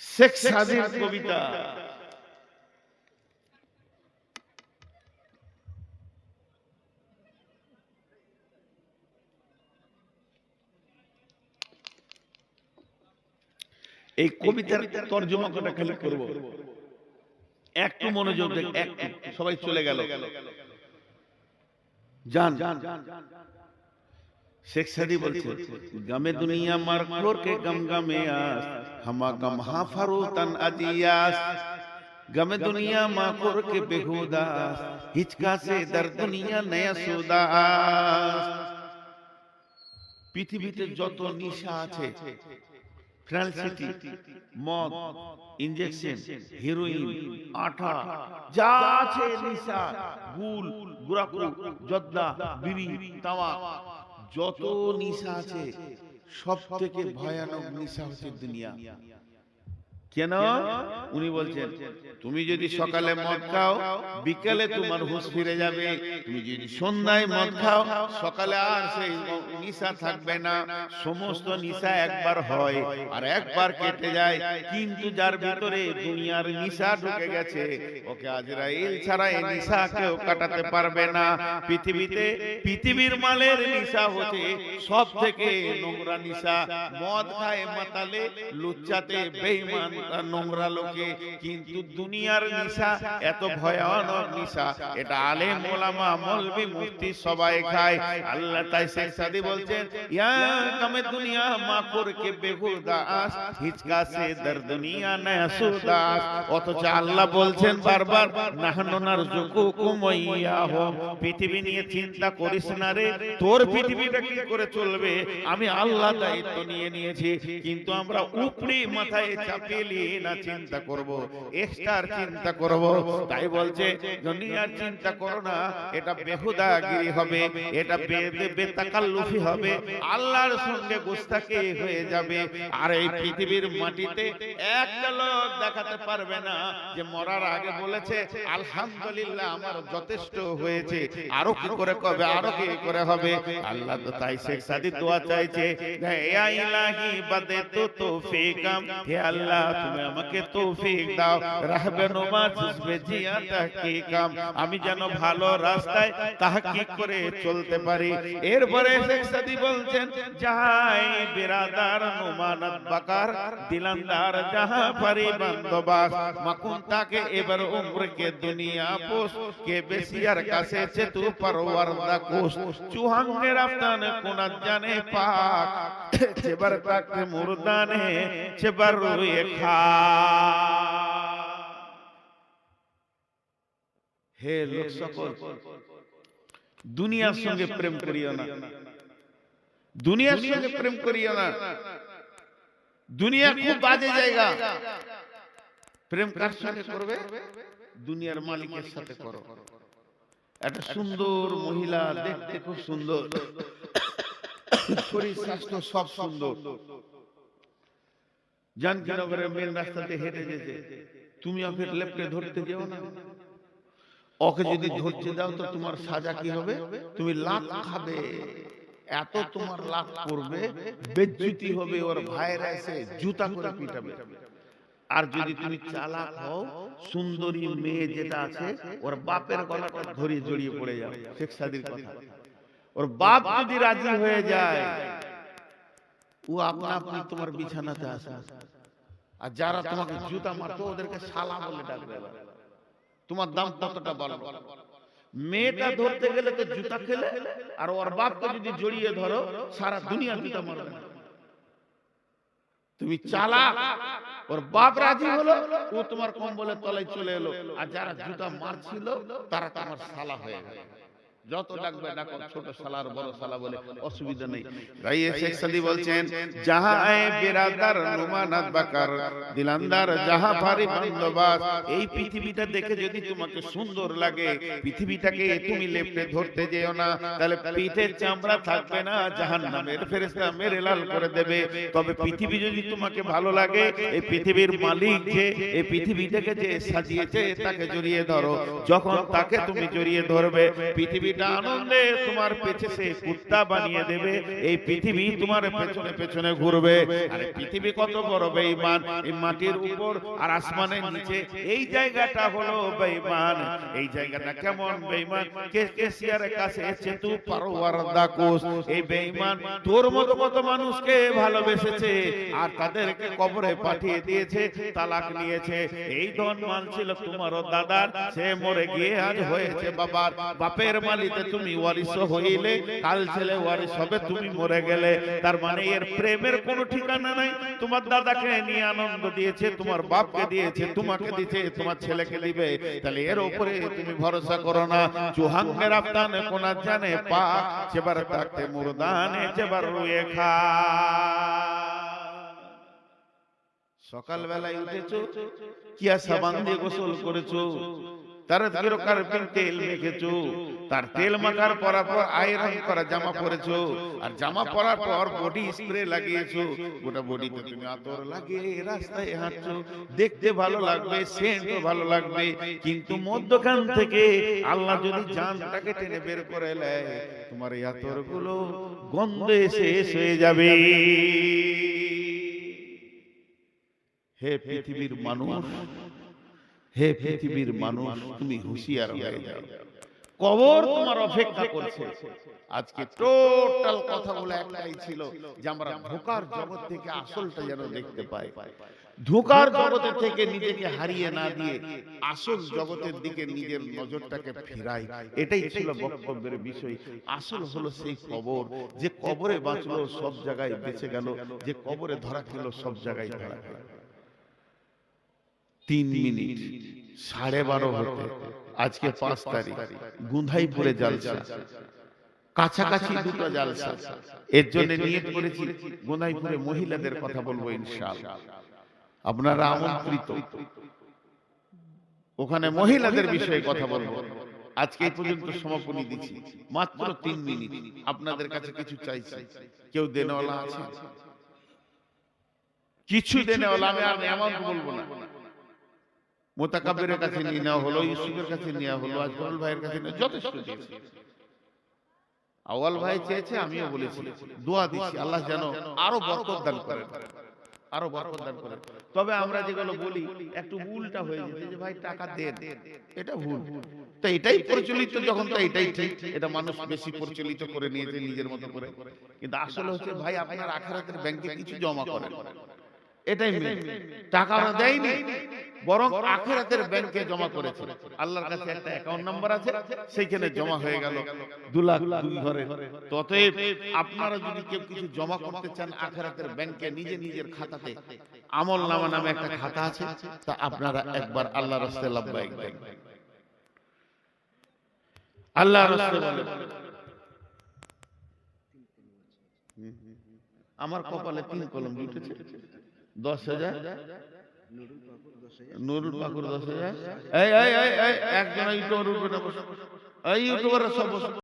শেখ সাদির কবিতা। এই কবিতার তর্জমা করা খালি করব, একটু মনোযোগ দেখ, একটু সবাই চলে গেল, জান शेख सादी बोलছে गमे दुनिया मार खोर के गम गमे आस, हमा गम हा फरूतन अजियास, गमे दुनिया मा खोर के बेहुदास, हिचका से दर दुनिया नया सुदास। পৃথিবীতে যত নিশা আছে, ফ্রান্সিটি, মদ, ইনজেকশন, হেরোইন, আঠা, যা আছে নিশা, গুল, গুরাকু, জর্দা, বিড়ি, তামাক, যত নিশা আছে সব থেকে ভয়ানক নিশা হচ্ছে দুনিয়া। কেন? উনি বলছেন তুমি যদি সকালে মদ খাও বিকেলে তোমার হুঁশ ফিরে যাবে, তুমি যদি সন্ধ্যায় মদ খাও সকালে আর সেই নিশা থাকবে না। সমস্ত নিশা একবার হয় আর একবার কেটে যায়, কিন্তু যার ভিতরে দুনিয়ার নিশা ঢুকে গেছে ওকে আজরাইল ছাড়া এই নিশা কেউ কাটাতে পারবে না। পৃথিবীতে পৃথিবীর মালের নিশা হচ্ছে সব থেকে নোংরা নিশা। মদ খায় মাতালে, লুচ্চাতে, বেঈমান নোংরা লোকে, কিন্তু দুনিয়ার নিশা এত ভয়ানক নিশা, এটা আলেম ওলামা মৌলভী মুফতি সবাই খায়। আল্লাহ তাই শেখ সাদি বলছেন, ইয়া কামে দুনিয়া মাকুর কে বেহুদাস, হিচকা সে দর দুনিয়া নাসুদাস। অথচ আল্লাহ বলছেন বারবার, নাহনু নারযুকুকুম ওয়া ইয়াহুম, পৃথিবী নিয়ে চিন্তা করিস না রে, তোর পৃথিবীটা কি করে চলবে আমি আল্লাহ দায়িত্ব নিয়ে নিয়েছি। কিন্তু আমরা উপরি মাথায় চাপিয়ে নিয়ে না চিন্তা করব, এক্সট্রা চিন্তা করব। তাই বলছে দুনিয়ার চিন্তা করো না, এটা বেহুদাগিরি হবে, এটা বেতাকাল্লুফি হবে, আল্লাহর সঙ্গে গুস্তাখি হয়ে যাবে। আর এই পৃথিবীর মাটিতে একটা লোক দেখাতে পারবে না যে মরার আগে বলেছে আলহামদুলিল্লাহ আমার যথেষ্ট হয়েছে, আরো কি করে কবে, আরো কি করে হবে। আল্লাহ তো তাই শেখ সাদি দোয়া চাইছে, ইয়া ইলাহি বাদাতু তৌফিকাম, হে আল্লাহ তুমি আমাকে তৌফিক দাও, রাহবেনুমা জুজবে জিয়া তাহকিকাম, আমি যেন ভালো রাস্তায় তাহকিক করে চলতে পারি। এরপরে শেখ সাদি বলছেন, যাই বিরাদার নুমানাত বাকার, দিলান্দার জাহা পারি বান্দবাস, মাকুন তাকে এবার উমর কে দুনিয়া পোস, কে বেশিয়ার কাছে চেতু পরওয়ারদা কোস, চুহাঙ্গের আফতান কোনা জানে পাক, চেবার তাকে মুরদানে চেবার রুয়ে খা। হে লোক সকল, দুনিয়ার সঙ্গে প্রেম করিও না, দুনিয়ার সঙ্গে প্রেম করিও না। দুনিয়া খুব বাজে জায়গা। প্রেম কার সঙ্গে করবে? দুনিয়ার মালিকের সাথে করো। একটা সুন্দর মহিলা, দেখতে খুব সুন্দর, শরীর স্বাস্থ্য সব সুন্দর, জানকীনগরের মেন রাস্তাতে হেঁটে যেতে, তুমি ওকে লেপটে ধরতে যেও না। ওকে যদি ধরতে দাও তো তোমার সাজা কি হবে? তুমি লাত খাবে, এত তোমার লাত পড়বে, বেজ্জতি হবে, ওর ভাইরা এসে জুতা করে পিটাবে। আর যদি তুমি চালাক হও, সুন্দরী মেয়ে যেটা আছে ওর বাপের গলাটা ধরে জড়িয়ে পড়ে যাও। শেখ সাদির কথা, ওর বাপ যদি রাজি হয়ে যায়, ও আপনা আপনি তোমার বিছানাতে আসে। আর যারা তোমাকে জুতা মারতো ওদেরকে শালা বলে ডাকবে। তোমার দাম কতটা বলো? মেয়েটা ধরতে গেলে তো জুতা খেলে, আর ওর বাপকে যদি জড়িয়ে ধরো সারা দুনিয়া জুতা মারবে। তুমি চালাক, ওর বাপ রাজি হলো, ও তোমার কম্বলের তলায় চলে এলো, আর যারা জুতা মারছিল তারা তোমার শালা হয়ে গেল। যত ডাকবে ডাকো, ছোট শালার বড় শালা বলে, অসুবিধা নেই। তাই শেখ সাদি বলছেন, যাহা আয়ে বিরাদার নুমানাত বাকার, দিলান্দার জাহা পারি বান্দবাস। এই পৃথিবীটা দেখে যদি তোমাকে সুন্দর লাগে, পৃথিবীটাকে তুমি লেপটে ধরতে যেও না, তাহলে পিঠের চামড়া থাকবে না, জাহান্নামের ফেরেশতা মেরে লাল করে দেবে। তবে পৃথিবী যদি তোমাকে ভালো লাগে, এই পৃথিবীর মালিক যে এই পৃথিবীটাকে যে সাজিয়েছে তাকে জড়িয়ে ধরো। যখন তাকে তুমি জড়িয়ে ধরবে, পৃথিবী আনন্দে তোমার পেছনে কুত্তা বানিয়ে দেবে, এই পৃথিবী তোমার পেছনে পেছনে ঘুরবে। আরে পৃথিবী কত বড় বেঈমান, এই মাটির উপর আর আসমানের নিচে, এই জায়গাটা হলো বেঈমান। এই জায়গাটা কেমন বেঈমান? কেসিয়ারের কাছে চেতু পরওয়ারদা কোস। এই বেঈমান তোর মতো কত মানুষকে ভালোবেসেছে আর তাদেরকে কবরে পাঠিয়ে দিয়েছে, তালাক নিয়েছে। এই ধন মাল ছিল তোমারও দাদার, সে মরে গিয়ে আজ হয়েছে বাবার। বাপের মালিক তুমি ওয়ারিস হইলে, কাল ছেলে ওয়ারিস হবে, তুমি মরে গেলে। তার মানে এর প্রেমের কোনো ঠিকানা নাই। তোমার দাদাকে নিয়ে আনন্দ দিয়েছে, তোমার বাপকে দিয়েছে, তোমাকে দিয়েছে, তোমার ছেলেকে দিবে। তাহলে এর উপরে তুমি ভরসা করো না। চুহাঙ্গের আফতানে কোনা জানে পাক, সেবার তাকে মুরদানে সেবার রুয়ে খা। সকালবেলায় উঠেছো, কিয়া সাবান দিয়ে গোসল করেছো, তার তেল মেখেছো, তার তেল মাখার পর আয়রন করা জামা পরেছো, আর জামা পরার পর বডি স্প্রে লাগিয়েছো। গোটা বডিতে তুমি আতর লাগিয়ে রাস্তায় হাঁটছো, দেখতে ভালো লাগবে, সেন্টও ভালো লাগবে। কিন্তু মধ্যখান থেকে আল্লাহ যদি জানটাকে টেনে বের করে নেয়, তোমার এই আতরগুলো গন্ধে শেষ হয়ে যাবে। হে পৃথিবীর মানুষ, হে পৃথিবীর মানুষ, তুমি হুঁশিয়ার হয়ে যাও, কবর তোমার অপেক্ষা করছে। আজকে টোটাল কথা বলে একটাই ছিল যে আমরা ধোঁকার জগৎ থেকে আসলটা যেন দেখতে পাই। ধোঁকার জগতে থেকে নিজেকে হারিয়ে না দিয়ে আসল জগতের দিকে নিজের নজরটাকে ফেরাই, এটাই ছিল বক্তব্যের বিষয়। আসল হলো সেই খবর যে কবরে বাঁচলো সব জায়গায় বেঁচে গেল, যে কবরে ধরা খেলো সব জায়গায় ধরা খেলো। 3 মিনিট 12:30 হতে আজকে 5 তারিখ, গুন্ধাইপুরে জালসা, কাছাকাছি দুটো জালসা। এর জন্য নিয়ত করেছি গুন্ধাইপুরে মহিলাদের কথা বলবো ইনশাআল্লাহ। আপনারা আমন্ত্রিত, ওখানে মহিলাদের বিষয়ে কথা বলবো। আজকে এই পর্যন্ত সমাপনী দিচ্ছি, মাত্র 3 মিনিট। আপনাদের কাছে কিছু চাইছি, কেউ দেনওয়ালা আছে? কিছু দেনওয়ালা, আমি আর অ্যামাউন্ট বলবো না। মোতাকাব্বিরের কাছে নিয়ে নেওয়া হলো, ইউসুফের কাছে নেওয়া হলো, আজমল ভাইয়ের কাছে নেওয়া, যথেষ্ট দিয়েছে। আওয়াল ভাই চেয়েছে, আমিও বলেছি, দোয়া দিচ্ছি আল্লাহ যেন আরো বরকত দান করেন, আরো বরকত দান করেন। তবে আমরা যেগুলো বলি একটু উল্টা হয়ে যেতে, যে ভাই টাকা দেন, এটা ভুল। তো এটাই প্রচলিত যখন, তো এটাই ঠিক, এটা মানুষ বেশি প্রচলিত করে নিয়েছে নিজের মতো করে। কিন্তু আসলে হচ্ছে ভাই আপনার আখিরাতের ব্যাংকে কিছু জমা করেন, এটাই মেন। টাকা আমরা দেয়নি, বরং আখিরাতের ব্যাংকে জমা করেছে। আল্লাহর কাছে একটা অ্যাকাউন্ট নাম্বার আছে, সেইখানে জমা হয়ে গেল 2 লাখ 2 ঘরে। ততএব আপনারা যদি কেউ কিছু জমা করতে চান আখিরাতের ব্যাংকে, নিজের খাতাতে আমল নামা নামে একটা খাতা আছে, তা আপনারা একবার আল্লাহর রাস্তায় লাব্বাইক দেন। আল্লাহর রাস্তায় বলেন, আমার কপালে 3 কলম জুটেছে, 10,000। নুরুল পাকুর 10,000। এই একজন ইউটিউবার উঠবে না, এই ইউটিউবাররা সব বসে।